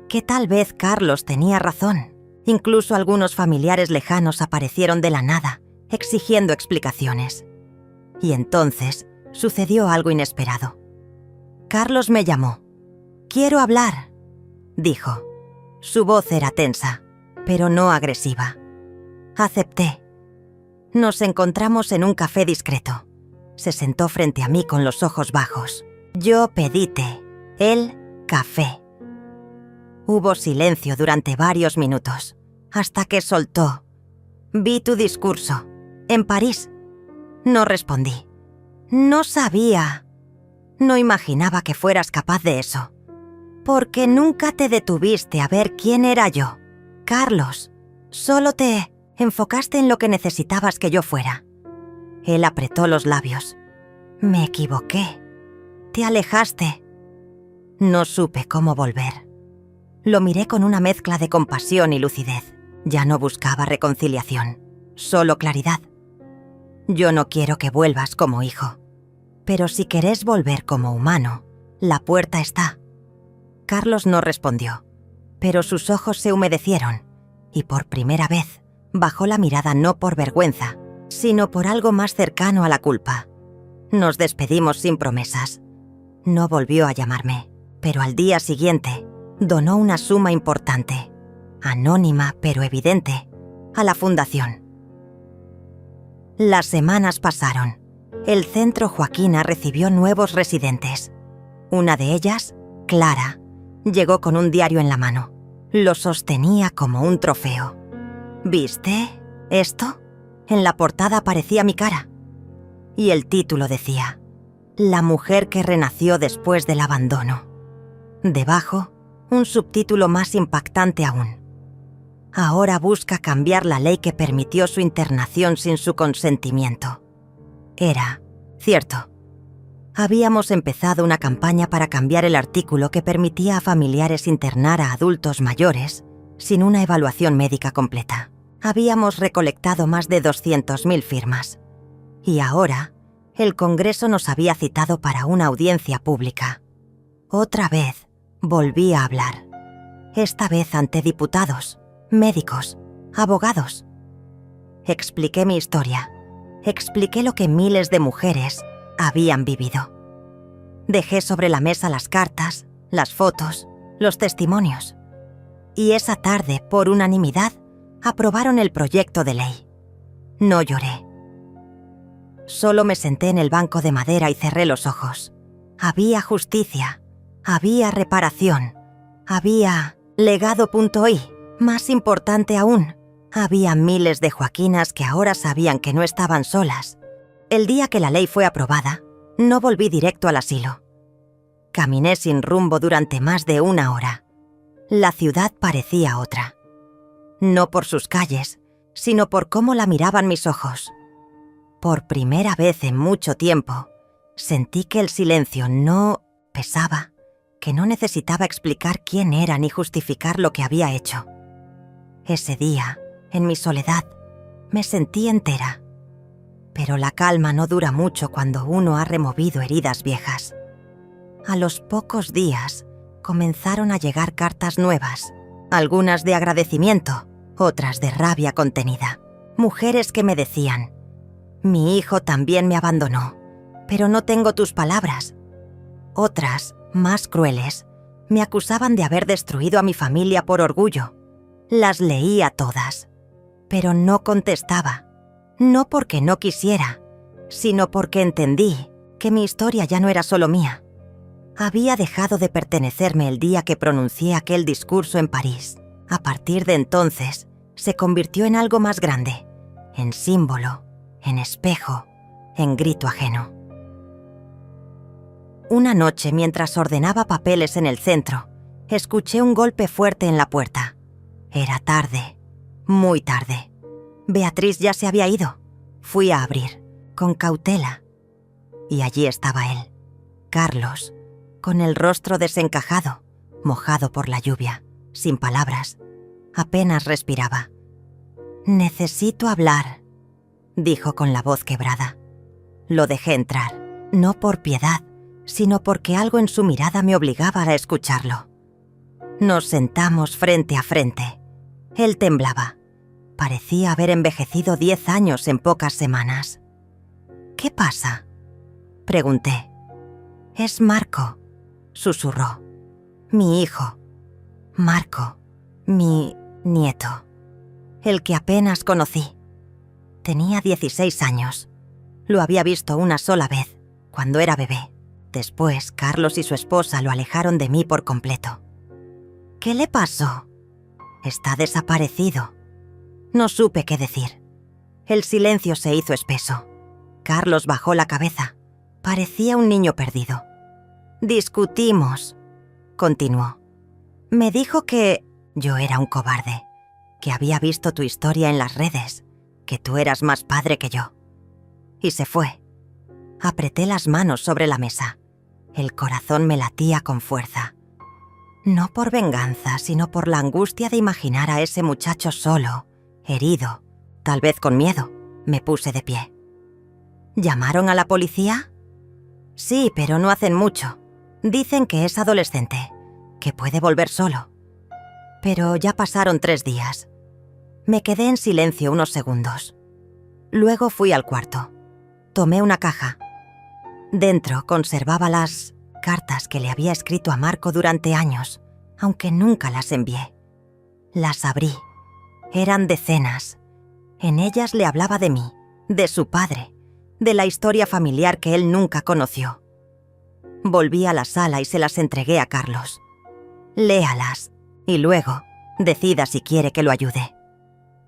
que tal vez Carlos tenía razón. Incluso algunos familiares lejanos aparecieron de la nada, exigiendo explicaciones. Y entonces sucedió algo inesperado. Carlos me llamó. «Quiero hablar», dijo. Su voz era tensa, pero no agresiva. Acepté. Nos encontramos en un café discreto. Se sentó frente a mí con los ojos bajos. Yo pedí té, él café. Hubo silencio durante varios minutos, hasta que soltó: «Vi tu discurso, en París». No respondí. No sabía. No imaginaba que fueras capaz de eso. Porque nunca te detuviste a ver quién era yo, Carlos. Solo te enfocaste en lo que necesitabas que yo fuera. Él apretó los labios. Me equivoqué. Te alejaste. No supe cómo volver. Lo miré con una mezcla de compasión y lucidez. Ya no buscaba reconciliación, solo claridad. Yo no quiero que vuelvas como hijo. Pero si querés volver como humano, la puerta está. Carlos no respondió, pero sus ojos se humedecieron y por primera vez bajó la mirada no por vergüenza, sino por algo más cercano a la culpa. Nos despedimos sin promesas. No volvió a llamarme, pero al día siguiente donó una suma importante, anónima pero evidente, a la fundación. Las semanas pasaron. El Centro Joaquina recibió nuevos residentes. Una de ellas, Clara, llegó con un diario en la mano. Lo sostenía como un trofeo. ¿Viste esto? En la portada aparecía mi cara. Y el título decía: La mujer que renació después del abandono. Debajo, un subtítulo más impactante aún. Ahora busca cambiar la ley que permitió su internación sin su consentimiento. Era cierto. Habíamos empezado una campaña para cambiar el artículo que permitía a familiares internar a adultos mayores sin una evaluación médica completa. Habíamos recolectado más de 200.000 firmas. Y ahora, el Congreso nos había citado para una audiencia pública. Otra vez, volví a hablar. Esta vez ante diputados, médicos, abogados. Expliqué mi historia. Expliqué lo que miles de mujeres habían vivido. Dejé sobre la mesa las cartas, las fotos, los testimonios. Y esa tarde, por unanimidad, aprobaron el proyecto de ley. No lloré. Solo me senté en el banco de madera y cerré los ojos. Había justicia, había reparación, había legado.i. Más importante aún, había miles de Joaquinas que ahora sabían que no estaban solas. El día que la ley fue aprobada, no volví directo al asilo. Caminé sin rumbo durante más de 1 hora. La ciudad parecía otra. No por sus calles, sino por cómo la miraban mis ojos. Por primera vez en mucho tiempo, sentí que el silencio no pesaba, que no necesitaba explicar quién era ni justificar lo que había hecho. Ese día, en mi soledad, me sentí entera. Pero la calma no dura mucho cuando uno ha removido heridas viejas. A los pocos días, comenzaron a llegar cartas nuevas, algunas de agradecimiento, otras de rabia contenida. Mujeres que me decían: mi hijo también me abandonó, pero no tengo tus palabras. Otras, más crueles, me acusaban de haber destruido a mi familia por orgullo. Las leía todas, pero no contestaba. No porque no quisiera, sino porque entendí que mi historia ya no era solo mía. Había dejado de pertenecerme el día que pronuncié aquel discurso en París. A partir de entonces, se convirtió en algo más grande, en símbolo, en espejo, en grito ajeno. Una noche, mientras ordenaba papeles en el centro, escuché un golpe fuerte en la puerta. Era tarde, muy tarde. Beatriz ya se había ido. Fui a abrir, con cautela. Y allí estaba él, Carlos, con el rostro desencajado, mojado por la lluvia, sin palabras. Apenas respiraba. «Necesito hablar», dijo con la voz quebrada. Lo dejé entrar, no por piedad, sino porque algo en su mirada me obligaba a escucharlo. Nos sentamos frente a frente. Él temblaba. Parecía haber envejecido 10 años en pocas semanas. «¿Qué pasa?», pregunté. «Es Marco», susurró. «Mi hijo. Marco, mi nieto. El que apenas conocí. Tenía 16 años. Lo había visto una sola vez, cuando era bebé. Después, Carlos y su esposa lo alejaron de mí por completo». «¿Qué le pasó?». «Está desaparecido». No supe qué decir. El silencio se hizo espeso. Carlos bajó la cabeza. Parecía un niño perdido. «Discutimos», continuó. «Me dijo que yo era un cobarde, que había visto tu historia en las redes, que tú eras más padre que yo». Y se fue. Apreté las manos sobre la mesa. El corazón me latía con fuerza. No por venganza, sino por la angustia de imaginar a ese muchacho solo, herido, tal vez con miedo. Me puse de pie. ¿Llamaron a la policía? Sí, pero no hacen mucho. Dicen que es adolescente, que puede volver solo. Pero ya pasaron 3 días. Me quedé en silencio unos segundos. Luego fui al cuarto. Tomé una caja. Dentro conservaba las cartas que le había escrito a Marco durante años, aunque nunca las envié. Las abrí. Eran decenas. En ellas le hablaba de mí, de su padre, de la historia familiar que él nunca conoció. Volví a la sala y se las entregué a Carlos. Léalas y luego decida si quiere que lo ayude.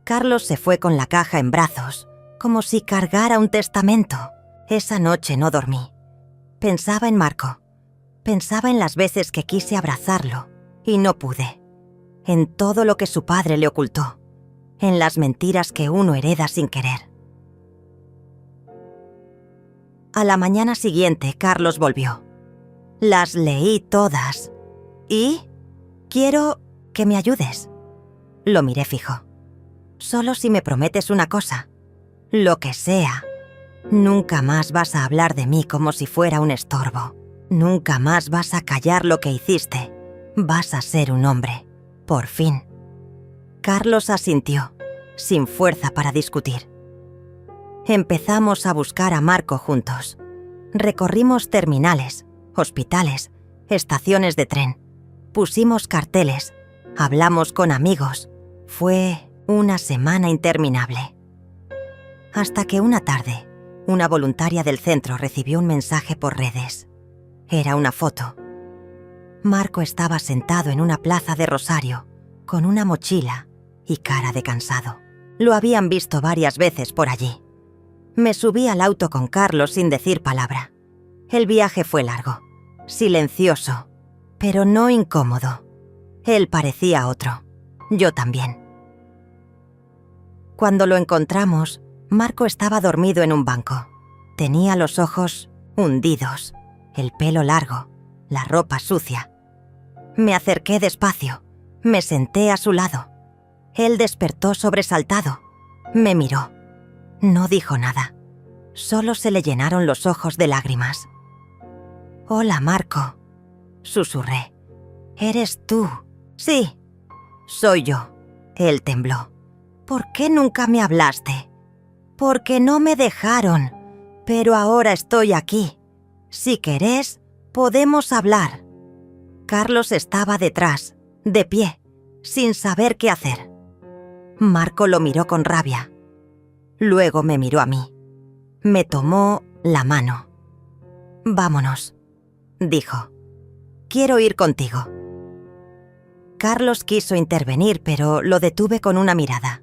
Carlos se fue con la caja en brazos, como si cargara un testamento. Esa noche no dormí. Pensaba en Marco. Pensaba en las veces que quise abrazarlo y no pude. En todo lo que su padre le ocultó. En las mentiras que uno hereda sin querer. A la mañana siguiente, Carlos volvió. Las leí todas. ¿Y? Quiero que me ayudes. Lo miré fijo. Solo si me prometes una cosa. Lo que sea. Nunca más vas a hablar de mí como si fuera un estorbo. Nunca más vas a callar lo que hiciste. Vas a ser un hombre. Por fin. Carlos asintió, sin fuerza para discutir. Empezamos a buscar a Marco juntos. Recorrimos terminales, hospitales, estaciones de tren. Pusimos carteles, hablamos con amigos. Fue una semana interminable. Hasta que una tarde, una voluntaria del centro recibió un mensaje por redes. Era una foto. Marco estaba sentado en una plaza de Rosario, con una mochila y cara de cansado. Lo habían visto varias veces por allí. Me subí al auto con Carlos sin decir palabra. El viaje fue largo, silencioso, pero no incómodo. Él parecía otro, yo también. Cuando lo encontramos, Marco estaba dormido en un banco. Tenía los ojos hundidos, el pelo largo, la ropa sucia. Me acerqué despacio, me senté a su lado. Él despertó sobresaltado. Me miró. No dijo nada. Solo se le llenaron los ojos de lágrimas. «Hola, Marco», susurré. «¿Eres tú?» «Sí, soy yo». Él tembló. «¿Por qué nunca me hablaste?» «Porque no me dejaron, pero ahora estoy aquí. Si querés, podemos hablar». Carlos estaba detrás, de pie, sin saber qué hacer. Marco lo miró con rabia. Luego me miró a mí. Me tomó la mano. «Vámonos», dijo. «Quiero ir contigo». Carlos quiso intervenir, pero lo detuve con una mirada.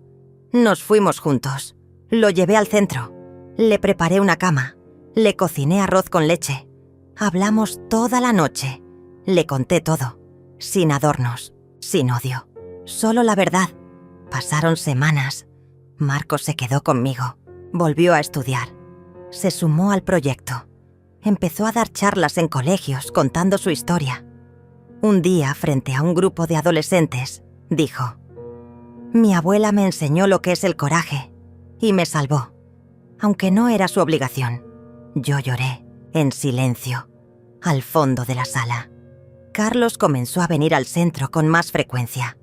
Nos fuimos juntos. Lo llevé al centro. Le preparé una cama. Le cociné arroz con leche. Hablamos toda la noche. Le conté todo, sin adornos, sin odio. Solo la verdad. Pasaron semanas. Marco se quedó conmigo. Volvió a estudiar. Se sumó al proyecto. Empezó a dar charlas en colegios contando su historia. Un día, frente a un grupo de adolescentes, dijo: «Mi abuela me enseñó lo que es el coraje y me salvó, aunque no era su obligación». Yo lloré, en silencio, al fondo de la sala. Carlos comenzó a venir al centro con más frecuencia.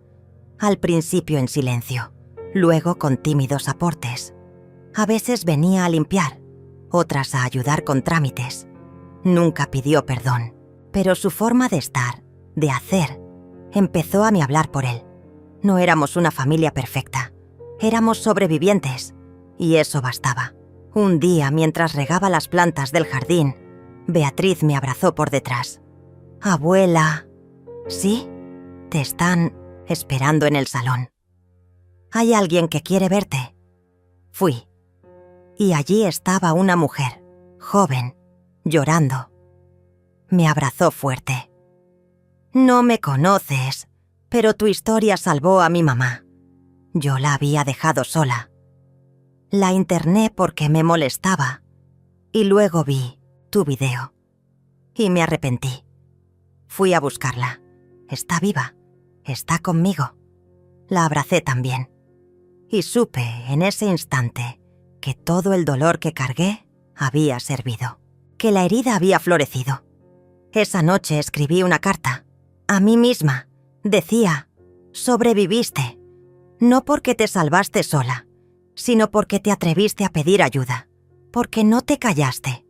Al principio en silencio, luego con tímidos aportes. A veces venía a limpiar, otras a ayudar con trámites. Nunca pidió perdón, pero su forma de estar, de hacer, empezó a me hablar por él. No éramos una familia perfecta, éramos sobrevivientes, y eso bastaba. Un día, mientras regaba las plantas del jardín, Beatriz me abrazó por detrás. «Abuela». «¿Sí? Te están esperando en el salón. Hay alguien que quiere verte». Fui. Y allí estaba una mujer, joven, llorando. Me abrazó fuerte. «No me conoces, pero tu historia salvó a mi mamá. Yo la había dejado sola. La interné porque me molestaba. Y luego vi tu video. Y me arrepentí. Fui a buscarla. Está viva. Está conmigo». La abracé también. Y supe en ese instante que todo el dolor que cargué había servido. Que la herida había florecido. Esa noche escribí una carta. A mí misma. Decía: «Sobreviviste. No porque te salvaste sola, sino porque te atreviste a pedir ayuda, porque no te callaste,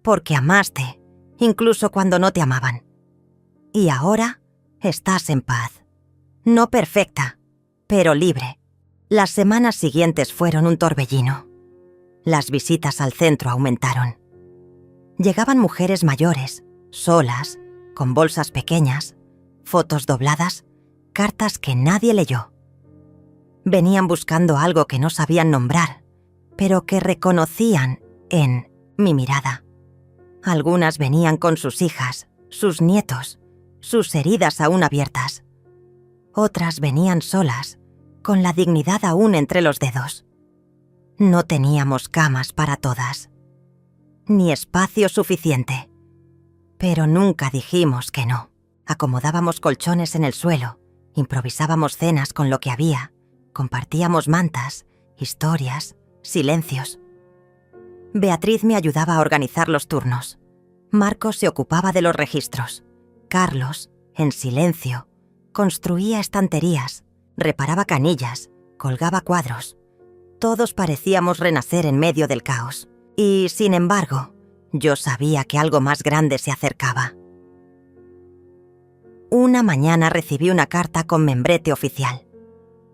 porque amaste, incluso cuando no te amaban. Y ahora estás en paz. No perfecta, pero libre. Las semanas siguientes fueron un torbellino. Las visitas al centro aumentaron. Llegaban mujeres mayores, solas, con bolsas pequeñas, fotos dobladas, cartas que nadie leyó. Venían buscando algo que no sabían nombrar, pero que reconocían en mi mirada. Algunas venían con sus hijas, sus nietos, sus heridas aún abiertas. Otras venían solas, con la dignidad aún entre los dedos. No teníamos camas para todas, ni espacio suficiente. Pero nunca dijimos que no. Acomodábamos colchones en el suelo, improvisábamos cenas con lo que había, compartíamos mantas, historias, silencios. Beatriz me ayudaba a organizar los turnos. Marcos se ocupaba de los registros. Carlos, en silencio, construía estanterías, reparaba canillas, colgaba cuadros. Todos parecíamos renacer en medio del caos. Y, sin embargo, yo sabía que algo más grande se acercaba. Una mañana recibí una carta con membrete oficial.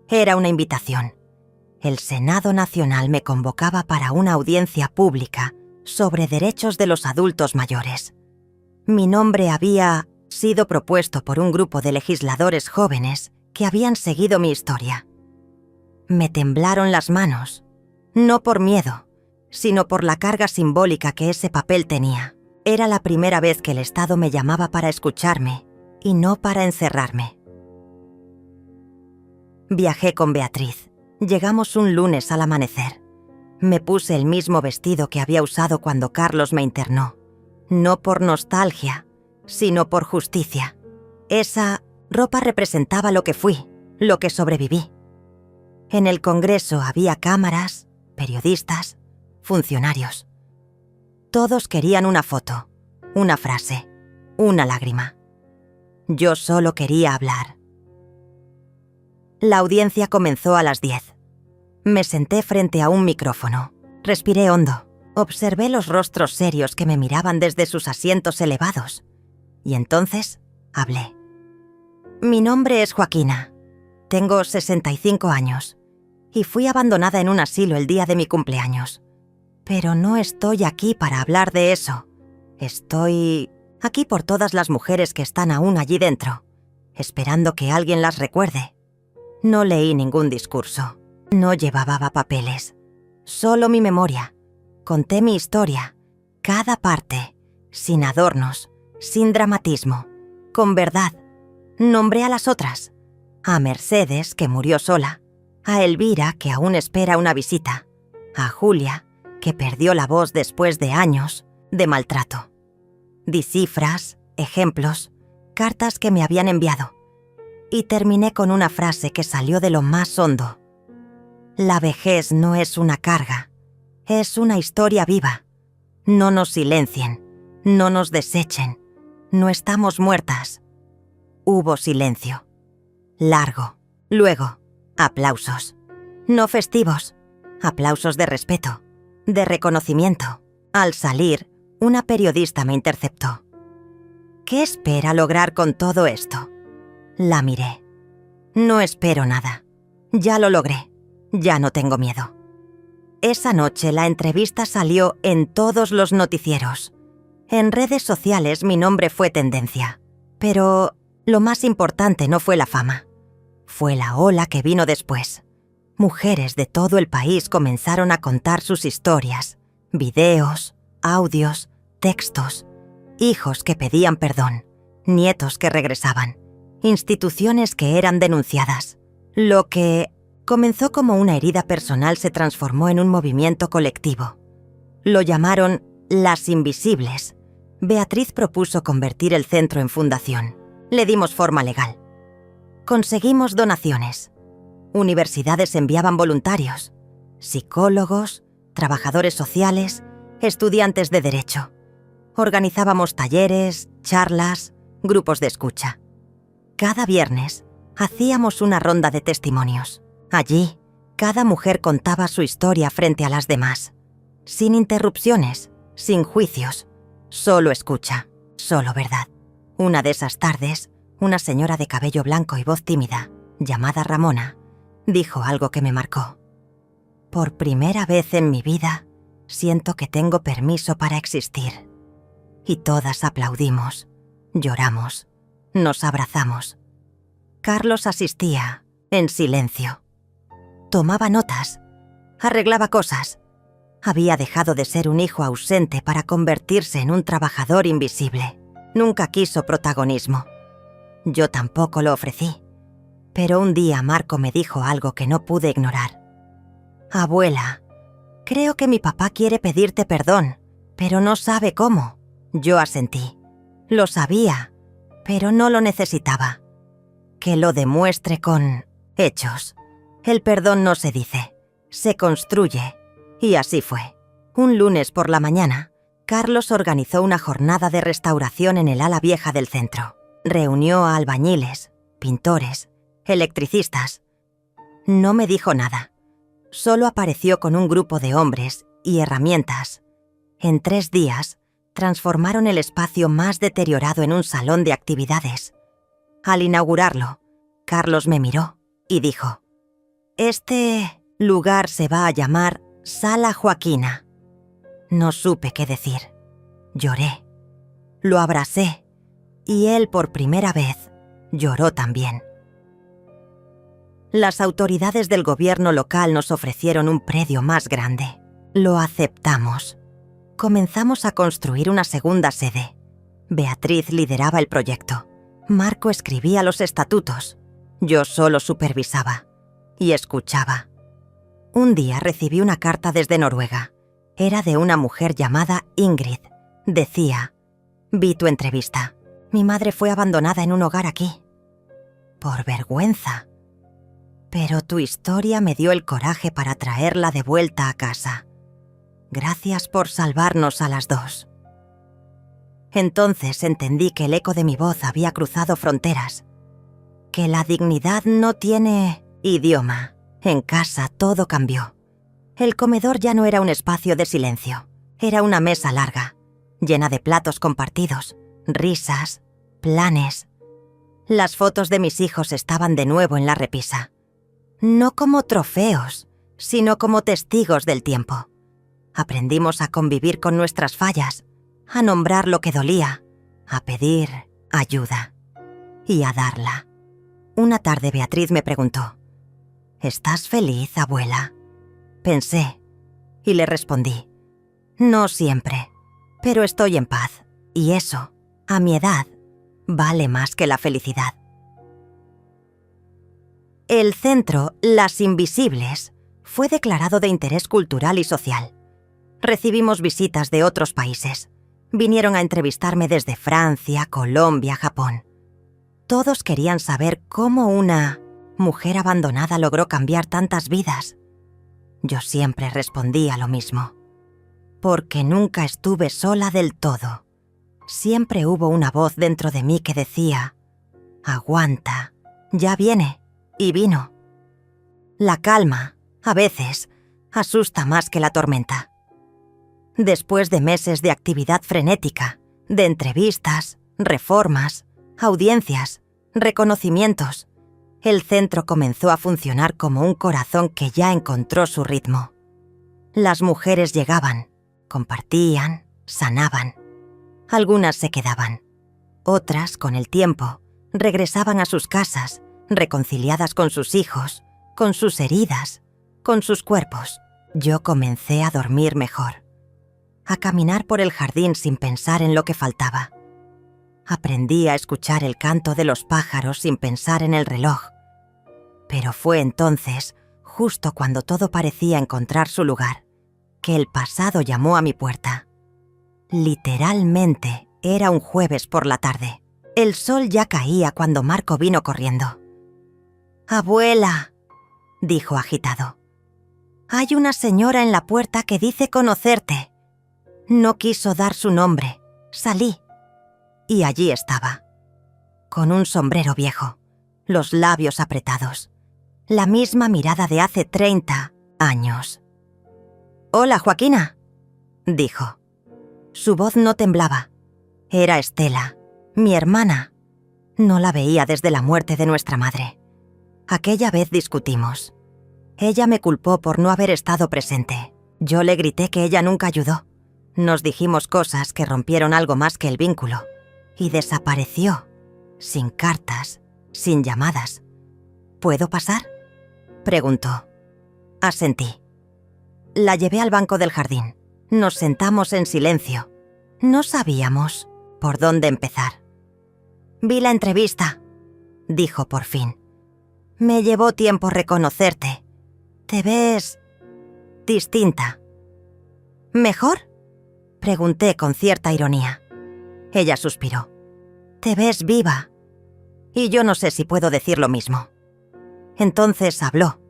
Era una invitación. El Senado Nacional me convocaba para una audiencia pública sobre derechos de los adultos mayores. Mi nombre había sido propuesto por un grupo de legisladores jóvenes que habían seguido mi historia. Me temblaron las manos, no por miedo, sino por la carga simbólica que ese papel tenía. Era la primera vez que el Estado me llamaba para escucharme y no para encerrarme. Viajé con Beatriz. Llegamos un lunes al amanecer. Me puse el mismo vestido que había usado cuando Carlos me internó. No por nostalgia, sino por justicia. Esa ropa representaba lo que fui, lo que sobreviví. En el Congreso había cámaras, periodistas, funcionarios. Todos querían una foto, una frase, una lágrima. Yo solo quería hablar. La audiencia comenzó a las 10. Me senté frente a un micrófono. Respiré hondo. Observé los rostros serios que me miraban desde sus asientos elevados. Y entonces hablé. Mi nombre es Joaquina. Tengo 65 años. Y fui abandonada en un asilo el día de mi cumpleaños. Pero no estoy aquí para hablar de eso. Estoy aquí por todas las mujeres que están aún allí dentro, esperando que alguien las recuerde. No leí ningún discurso. No llevaba papeles. Solo mi memoria. Conté mi historia. Cada parte. Sin adornos. Sin dramatismo. Con verdad. Nombré a las otras. A Mercedes, que murió sola. A Elvira, que aún espera una visita. A Julia, que perdió la voz después de años de maltrato. Di cifras, ejemplos, cartas que me habían enviado. Y terminé con una frase que salió de lo más hondo. La vejez no es una carga, es una historia viva. No nos silencien, no nos desechen, no estamos muertas. Hubo silencio. Largo. Luego, aplausos. No festivos, aplausos de respeto, de reconocimiento. Al salir, una periodista me interceptó. ¿Qué espera lograr con todo esto? La miré. No espero nada. Ya lo logré. Ya no tengo miedo. Esa noche la entrevista salió en todos los noticieros. En redes sociales mi nombre fue tendencia. Pero lo más importante no fue la fama. Fue la ola que vino después. Mujeres de todo el país comenzaron a contar sus historias. Videos, audios, textos. Hijos que pedían perdón. Nietos que regresaban. Instituciones que eran denunciadas. Lo que comenzó como una herida personal se transformó en un movimiento colectivo. Lo llamaron Las Invisibles. Beatriz propuso convertir el centro en fundación. Le dimos forma legal. Conseguimos donaciones. Universidades enviaban voluntarios. Psicólogos, trabajadores sociales, estudiantes de derecho. Organizábamos talleres, charlas, grupos de escucha. Cada viernes hacíamos una ronda de testimonios. Allí, Cada mujer contaba su historia frente a las demás, sin interrupciones, sin juicios, solo escucha, solo verdad. Una de esas tardes, una señora de cabello blanco y voz tímida, llamada Ramona, dijo algo que me marcó. Por primera vez en mi vida, siento que tengo permiso para existir. Y todas aplaudimos, lloramos, nos abrazamos. Carlos asistía, en silencio. Tomaba notas, arreglaba cosas. Había dejado de ser un hijo ausente para convertirse en un trabajador invisible. Nunca quiso protagonismo. Yo tampoco lo ofrecí. Pero un día Marco me dijo algo que no pude ignorar. Abuela, creo que mi papá quiere pedirte perdón, pero no sabe cómo. Yo asentí. Lo sabía, pero no lo necesitaba. Que lo demuestre con hechos. El perdón no se dice, se construye. Y así fue. Un lunes por la mañana, Carlos organizó una jornada de restauración en el ala vieja del centro. Reunió a albañiles, pintores, electricistas. No me dijo nada. Solo apareció con un grupo de hombres y herramientas. En 3 días, transformaron el espacio más deteriorado en un salón de actividades. Al inaugurarlo, Carlos me miró y dijo: «Este lugar se va a llamar Sala Joaquina». No supe qué decir. Lloré. Lo abracé y él por primera vez lloró también. Las autoridades del gobierno local nos ofrecieron un predio más grande. Lo aceptamos. Comenzamos a construir una segunda sede. Beatriz lideraba el proyecto. Marco escribía los estatutos. Yo solo supervisaba y escuchaba. Un día recibí una carta desde Noruega. Era de una mujer llamada Ingrid. Decía: «Vi tu entrevista. Mi madre fue abandonada en un hogar aquí. Por vergüenza. Pero tu historia me dio el coraje para traerla de vuelta a casa. Gracias por salvarnos a las 2». Entonces entendí que el eco de mi voz había cruzado fronteras. Que la dignidad no tiene idioma. En casa todo cambió. El comedor ya no era un espacio de silencio. Era una mesa larga, llena de platos compartidos, risas, planes. Las fotos de mis hijos estaban de nuevo en la repisa. No como trofeos, sino como testigos del tiempo. Aprendimos a convivir con nuestras fallas, a nombrar lo que dolía, a pedir ayuda y a darla. Una tarde Beatriz me preguntó: «¿Estás feliz, abuela?». Pensé y le respondí: «No siempre, pero estoy en paz, y eso, a mi edad, vale más que la felicidad». El centro Las Invisibles fue declarado de interés cultural y social. Recibimos visitas de otros países. Vinieron a entrevistarme desde Francia, Colombia, Japón. Todos querían saber cómo una mujer abandonada logró cambiar tantas vidas. Yo siempre respondía lo mismo. Porque nunca estuve sola del todo. Siempre hubo una voz dentro de mí que decía: «Aguanta, ya viene». Y vino. La calma, a veces, asusta más que la tormenta. Después de meses de actividad frenética, de entrevistas, reformas, audiencias, reconocimientos, el centro comenzó a funcionar como un corazón que ya encontró su ritmo. Las mujeres llegaban, compartían, sanaban. Algunas se quedaban. Otras, con el tiempo, regresaban a sus casas, reconciliadas con sus hijos, con sus heridas, con sus cuerpos. Yo comencé a dormir mejor, a caminar por el jardín sin pensar en lo que faltaba. Aprendí a escuchar el canto de los pájaros sin pensar en el reloj. Pero fue entonces, justo cuando todo parecía encontrar su lugar, que el pasado llamó a mi puerta. Literalmente, era un jueves por la tarde. El sol ya caía cuando Marco vino corriendo. «Abuela», dijo agitado, «hay una señora en la puerta que dice conocerte». No quiso dar su nombre. Salí. Y allí estaba, con un sombrero viejo, los labios apretados, La misma mirada de hace 30 años. «Hola, Joaquina», dijo. Su voz no temblaba. Era Estela, mi hermana. No la veía desde la muerte de nuestra madre. Aquella vez discutimos. Ella me culpó por no haber estado presente. Yo le grité que ella nunca ayudó. Nos dijimos cosas que rompieron algo más que el vínculo. Y desapareció, sin cartas, sin llamadas. ¿Puedo pasar?, preguntó. Asentí. La llevé al banco del jardín. Nos sentamos en silencio. No sabíamos por dónde empezar. «Vi la entrevista», dijo por fin. «Me llevó tiempo reconocerte. Te ves distinta». «¿Mejor?», pregunté con cierta ironía. Ella suspiró. «Te ves viva. Y yo no sé si puedo decir lo mismo». Entonces habló.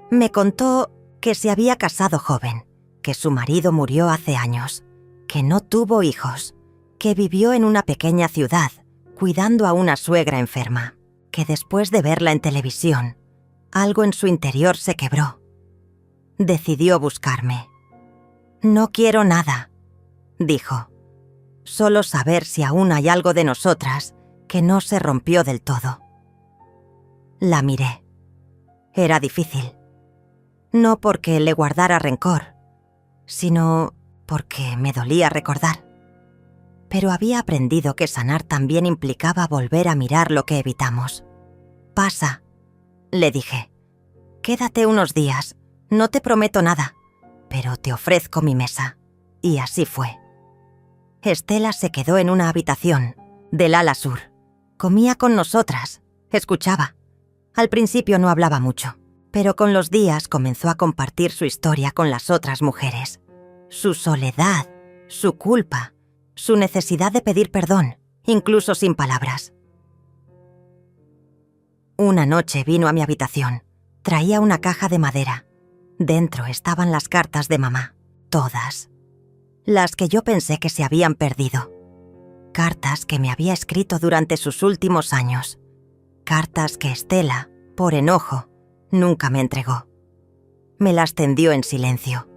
Me contó que se había casado joven, que su marido murió hace años, que no tuvo hijos, que vivió en una pequeña ciudad, cuidando a una suegra enferma, que después de verla en televisión, algo en su interior se quebró. Decidió buscarme. «No quiero nada», dijo. «Solo saber si aún hay algo de nosotras que no se rompió del todo». La miré. Era difícil. No porque le guardara rencor, sino porque me dolía recordar. Pero había aprendido que sanar también implicaba volver a mirar lo que evitamos. «Pasa», le dije. «Quédate unos días, no te prometo nada, pero te ofrezco mi mesa». Y así fue. Estela se quedó en una habitación, del ala sur. Comía con nosotras, escuchaba. Al principio no hablaba mucho, pero con los días comenzó a compartir su historia con las otras mujeres. Su soledad, su culpa, su necesidad de pedir perdón, incluso sin palabras. Una noche vino a mi habitación. Traía una caja de madera. Dentro estaban las cartas de mamá, todas. Las que yo pensé que se habían perdido. Cartas que me había escrito durante sus últimos años. Cartas que Estela, por enojo, nunca me entregó. Me las tendió en silencio.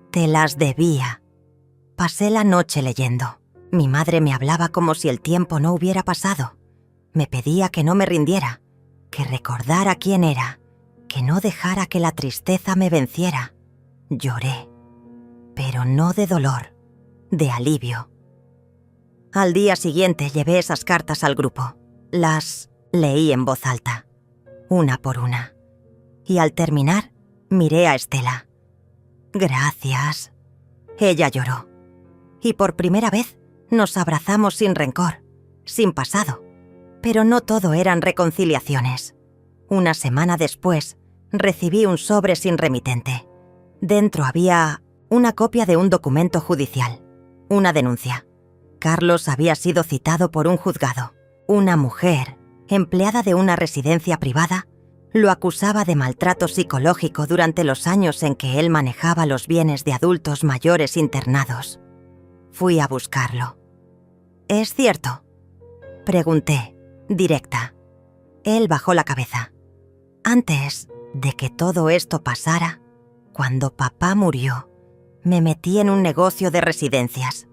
«Te las debía». Pasé la noche leyendo. Mi madre me hablaba como si el tiempo no hubiera pasado. Me pedía que no me rindiera, que recordara quién era, que no dejara que la tristeza me venciera. Lloré, pero no de dolor, de alivio. Al día siguiente llevé esas cartas al grupo. Las leí en voz alta, una por una. Y al terminar, miré a Estela. «Gracias». Ella lloró. Y por primera vez nos abrazamos sin rencor, sin pasado. Pero no todo eran reconciliaciones. Una semana después, recibí un sobre sin remitente. Dentro había una copia de un documento judicial, una denuncia. Carlos había sido citado por un juzgado. Una mujer, empleada de una residencia privada, lo acusaba de maltrato psicológico durante los años en que él manejaba los bienes de adultos mayores internados. Fui a buscarlo. «¿Es cierto?», pregunté, directa. Él bajó la cabeza. «Antes de que todo esto pasara, cuando papá murió, me metí en un negocio de residencias.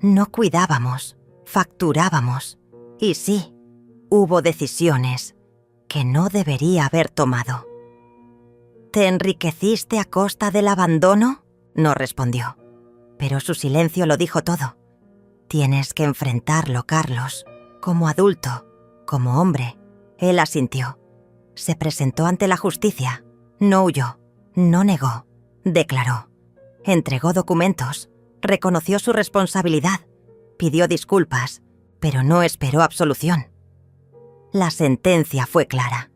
No cuidábamos, facturábamos. Y sí, hubo decisiones que no debería haber tomado». «¿Te enriqueciste a costa del abandono?», no respondió. Pero su silencio lo dijo todo. «Tienes que enfrentarlo, Carlos, como adulto, como hombre». Él asintió. Se presentó ante la justicia. No huyó, no negó, declaró. Entregó documentos, reconoció su responsabilidad, pidió disculpas, pero no esperó absolución. La sentencia fue clara.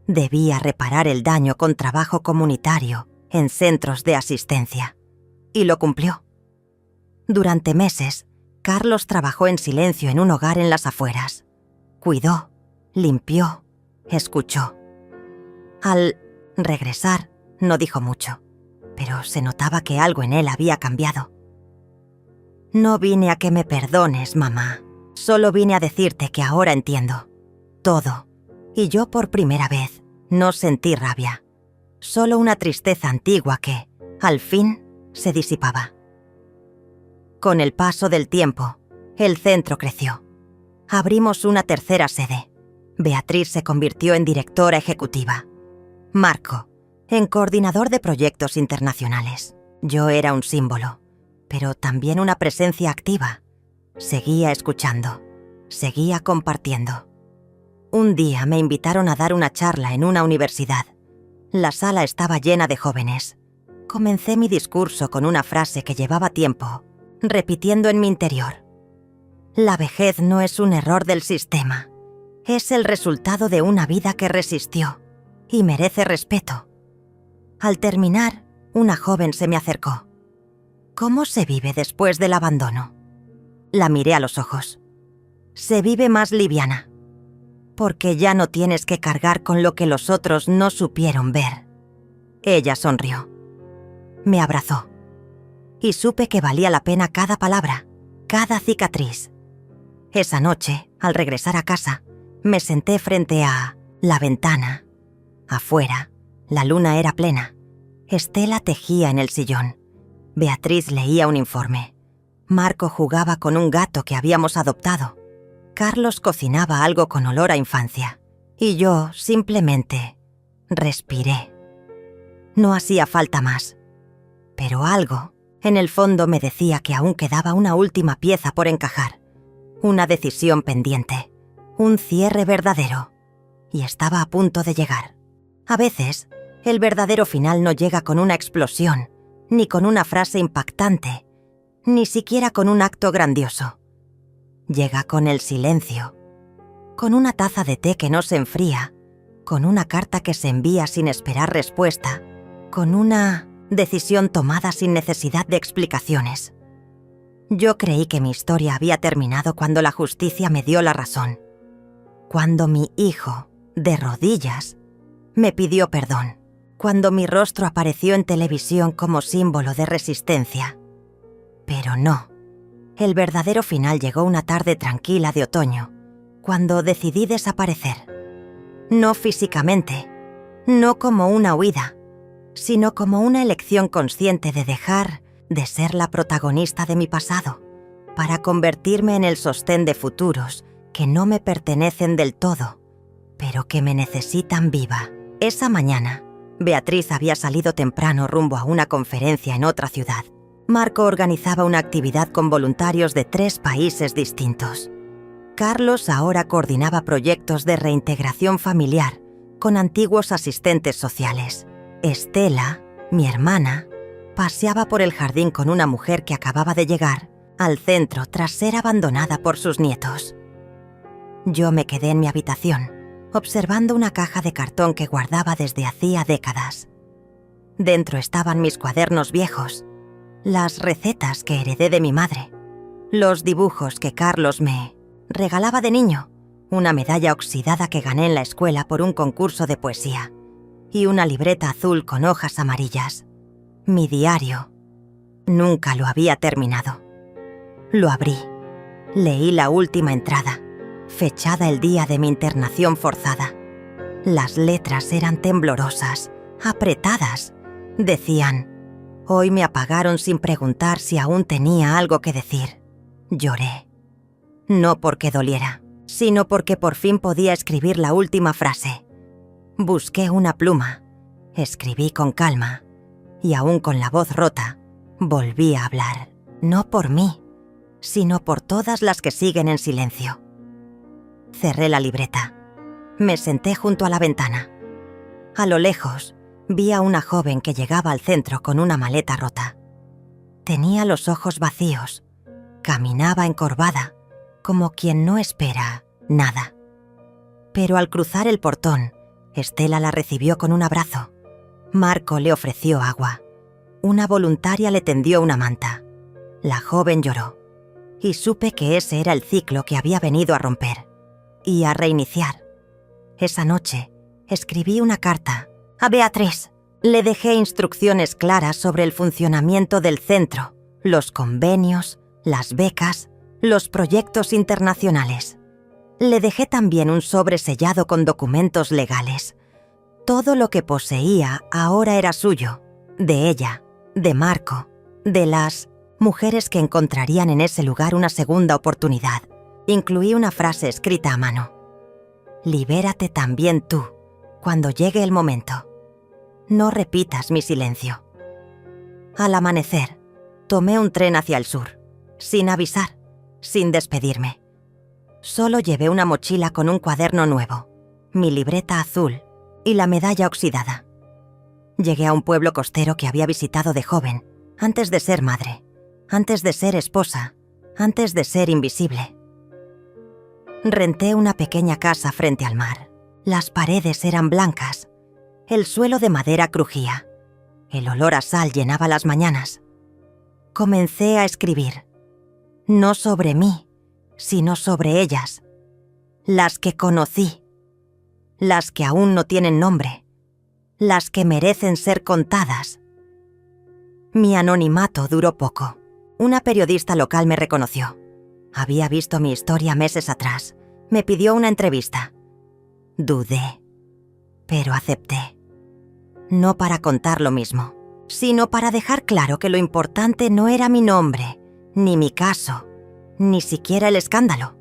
Debía reparar el daño con trabajo comunitario en centros de asistencia. Y lo cumplió. Durante meses, Carlos trabajó en silencio en un hogar en las afueras. Cuidó, limpió, escuchó. Al regresar, no dijo mucho, pero se notaba que algo en él había cambiado. «No vine a que me perdones, mamá. Solo vine a decirte que ahora entiendo. Todo. Y yo por primera vez No sentí rabia, solo una tristeza antigua que, al fin, se disipaba. Con el paso del tiempo, el centro creció. Abrimos una tercera sede. Beatriz se convirtió en directora ejecutiva. Marco, en coordinador de proyectos internacionales. Yo era un símbolo, pero también una presencia activa. Seguía escuchando, seguía compartiendo. Un día me invitaron a dar una charla en una universidad. La sala estaba llena de jóvenes. Comencé mi discurso con una frase que llevaba tiempo repitiendo en mi interior. La vejez no es un error del sistema. Es el resultado de una vida que resistió y merece respeto. Al terminar, una joven se me acercó. ¿Cómo se vive después del abandono? La miré a los ojos. Se vive más liviana, porque ya no tienes que cargar con lo que los otros no supieron ver. Ella sonrió. Me abrazó. Y supe que valía la pena cada palabra, cada cicatriz. Esa noche, al regresar a casa, me senté frente a la ventana. Afuera, la luna era plena. Estela tejía en el sillón. Beatriz leía un informe. Marco jugaba con un gato que habíamos adoptado. Carlos cocinaba algo con olor a infancia. Y yo, simplemente, respiré. No hacía falta más. Pero algo, en el fondo, me decía que aún quedaba una última pieza por encajar. Una decisión pendiente. Un cierre verdadero. Y estaba a punto de llegar. A veces, el verdadero final no llega con una explosión, ni con una frase impactante, ni siquiera con un acto grandioso. Llega con el silencio, con una taza de té que no se enfría, con una carta que se envía sin esperar respuesta, con una decisión tomada sin necesidad de explicaciones. Yo creí que mi historia había terminado cuando la justicia me dio la razón. Cuando mi hijo, de rodillas, me pidió perdón. Cuando mi rostro apareció en televisión como símbolo de resistencia. Pero no. El verdadero final llegó una tarde tranquila de otoño, cuando decidí desaparecer. No físicamente, no como una huida, sino como una elección consciente de dejar de ser la protagonista de mi pasado, para convertirme en el sostén de futuros que no me pertenecen del todo, pero que me necesitan viva. Esa mañana, Beatriz había salido temprano rumbo a una conferencia en otra ciudad. Marco organizaba una actividad con voluntarios de 3 países distintos. Carlos ahora coordinaba proyectos de reintegración familiar con antiguos asistentes sociales. Estela, mi hermana, paseaba por el jardín con una mujer que acababa de llegar al centro tras ser abandonada por sus nietos. Yo me quedé en mi habitación, observando una caja de cartón que guardaba desde hacía décadas. Dentro estaban mis cuadernos viejos, las recetas que heredé de mi madre, los dibujos que Carlos me regalaba de niño, una medalla oxidada que gané en la escuela por un concurso de poesía y una libreta azul con hojas amarillas. Mi diario. Nunca lo había terminado. Lo abrí. Leí la última entrada, fechada el día de mi internación forzada. Las letras eran temblorosas, apretadas. Decían: hoy me apagaron sin preguntar si aún tenía algo que decir. Lloré. No porque doliera, sino porque por fin podía escribir la última frase. Busqué una pluma, escribí con calma, y aún con la voz rota, volví a hablar. No por mí, sino por todas las que siguen en silencio. Cerré la libreta. Me senté junto a la ventana. A lo lejos, vi a una joven que llegaba al centro con una maleta rota. Tenía los ojos vacíos. Caminaba encorvada, como quien no espera nada. Pero al cruzar el portón, Estela la recibió con un abrazo. Marco le ofreció agua. Una voluntaria le tendió una manta. La joven lloró. Y supe que ese era el ciclo que había venido a romper y a reiniciar. Esa noche, escribí una carta a Beatriz. Le dejé instrucciones claras sobre el funcionamiento del centro, los convenios, las becas, los proyectos internacionales. Le dejé también un sobre sellado con documentos legales. Todo lo que poseía ahora era suyo, de ella, de Marco, de las mujeres que encontrarían en ese lugar una segunda oportunidad. Incluí una frase escrita a mano. Libérate también tú, cuando llegue el momento. No repitas mi silencio. Al amanecer, tomé un tren hacia el sur, sin avisar, sin despedirme. Solo llevé una mochila con un cuaderno nuevo, mi libreta azul y la medalla oxidada. Llegué a un pueblo costero que había visitado de joven, antes de ser madre, antes de ser esposa, antes de ser invisible. Renté una pequeña casa frente al mar. Las paredes eran blancas. El suelo de madera crujía. El olor a sal llenaba las mañanas. Comencé a escribir. No sobre mí, sino sobre ellas. Las que conocí. Las que aún no tienen nombre. Las que merecen ser contadas. Mi anonimato duró poco. Una periodista local me reconoció. Había visto mi historia meses atrás. Me pidió una entrevista. Dudé, pero acepté. No para contar lo mismo, sino para dejar claro que lo importante no era mi nombre, ni mi caso, ni siquiera el escándalo.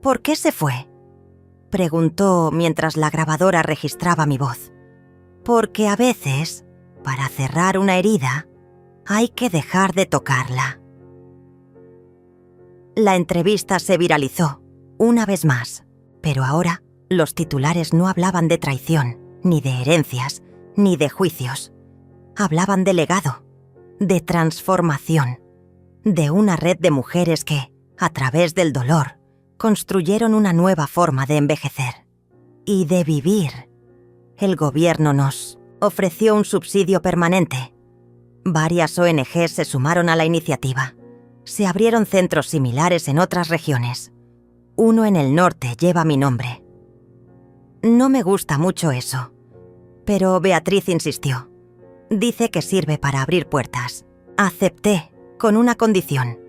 ¿Por qué se fue?, preguntó mientras la grabadora registraba mi voz. Porque a veces, para cerrar una herida, hay que dejar de tocarla. La entrevista se viralizó, una vez más, pero ahora los titulares no hablaban de traición, ni de herencias, ni de juicios. Hablaban de legado, de transformación, de una red de mujeres que, a través del dolor, construyeron una nueva forma de envejecer y de vivir. El gobierno nos ofreció un subsidio permanente. Varias ONG se sumaron a la iniciativa. Se abrieron centros similares en otras regiones. Uno en el norte lleva mi nombre. No me gusta mucho eso, pero Beatriz insistió. Dice que sirve para abrir puertas. Acepté, con una condición: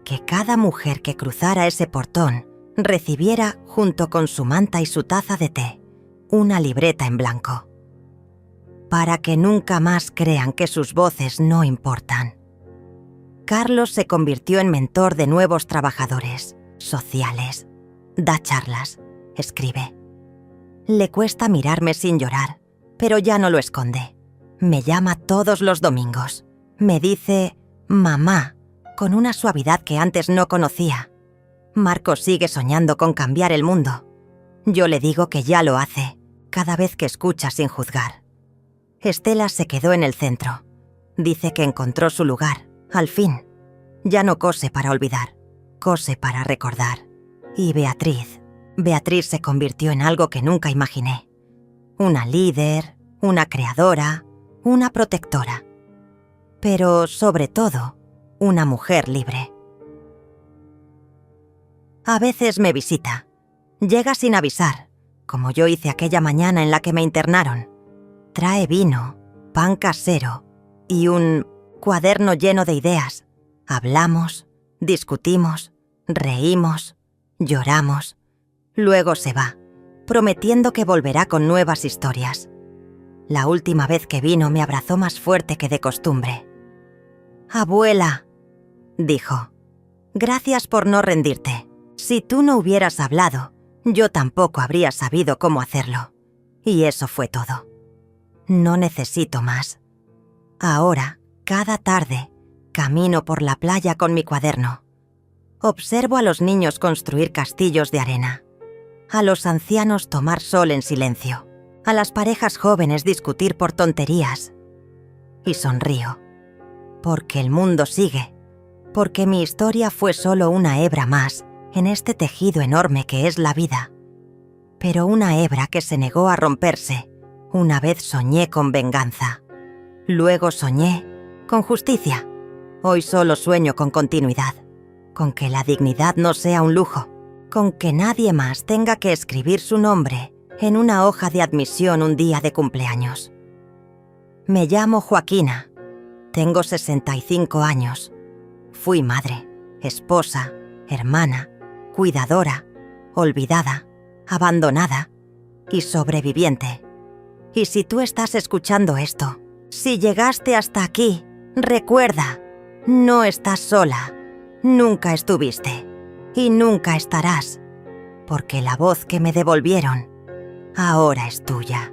que cada mujer que cruzara ese portón recibiera, junto con su manta y su taza de té, una libreta en blanco. Para que nunca más crean que sus voces no importan. Carlos se convirtió en mentor de nuevos trabajadores sociales. Da charlas, escribe. Le cuesta mirarme sin llorar, pero ya no lo esconde. Me llama todos los domingos. Me dice mamá, con una suavidad que antes no conocía. Marcos sigue soñando con cambiar el mundo. Yo le digo que ya lo hace, cada vez que escucha sin juzgar. Estela se quedó en el centro. Dice que encontró su lugar, al fin. Ya no cose para olvidar, cose para recordar. Y Beatriz se convirtió en algo que nunca imaginé. Una líder, una creadora, una protectora. Pero, sobre todo, una mujer libre. A veces me visita. Llega sin avisar, como yo hice aquella mañana en la que me internaron. Trae vino, pan casero y un cuaderno lleno de ideas. Hablamos, discutimos, reímos, lloramos. Luego se va, prometiendo que volverá con nuevas historias. La última vez que vino me abrazó más fuerte que de costumbre. «Abuela», dijo, «gracias por no rendirte. Si tú no hubieras hablado, yo tampoco habría sabido cómo hacerlo. Y eso fue todo. No necesito más. Ahora, cada tarde, camino por la playa con mi cuaderno. Observo a los niños construir castillos de arena, a los ancianos tomar sol en silencio, a las parejas jóvenes discutir por tonterías. Y sonrío, porque el mundo sigue, porque mi historia fue solo una hebra más en este tejido enorme que es la vida. Pero una hebra que se negó a romperse. Una vez soñé con venganza. Luego soñé con justicia. Hoy solo sueño con continuidad. Con que la dignidad no sea un lujo. Con que nadie más tenga que escribir su nombre en una hoja de admisión un día de cumpleaños. Me llamo Joaquina. Tengo 65 años. Fui madre, esposa, hermana, cuidadora, olvidada, abandonada y sobreviviente. Y si tú estás escuchando esto, si llegaste hasta aquí, recuerda, no estás sola, nunca estuviste y nunca estarás, porque la voz que me devolvieron ahora es tuya.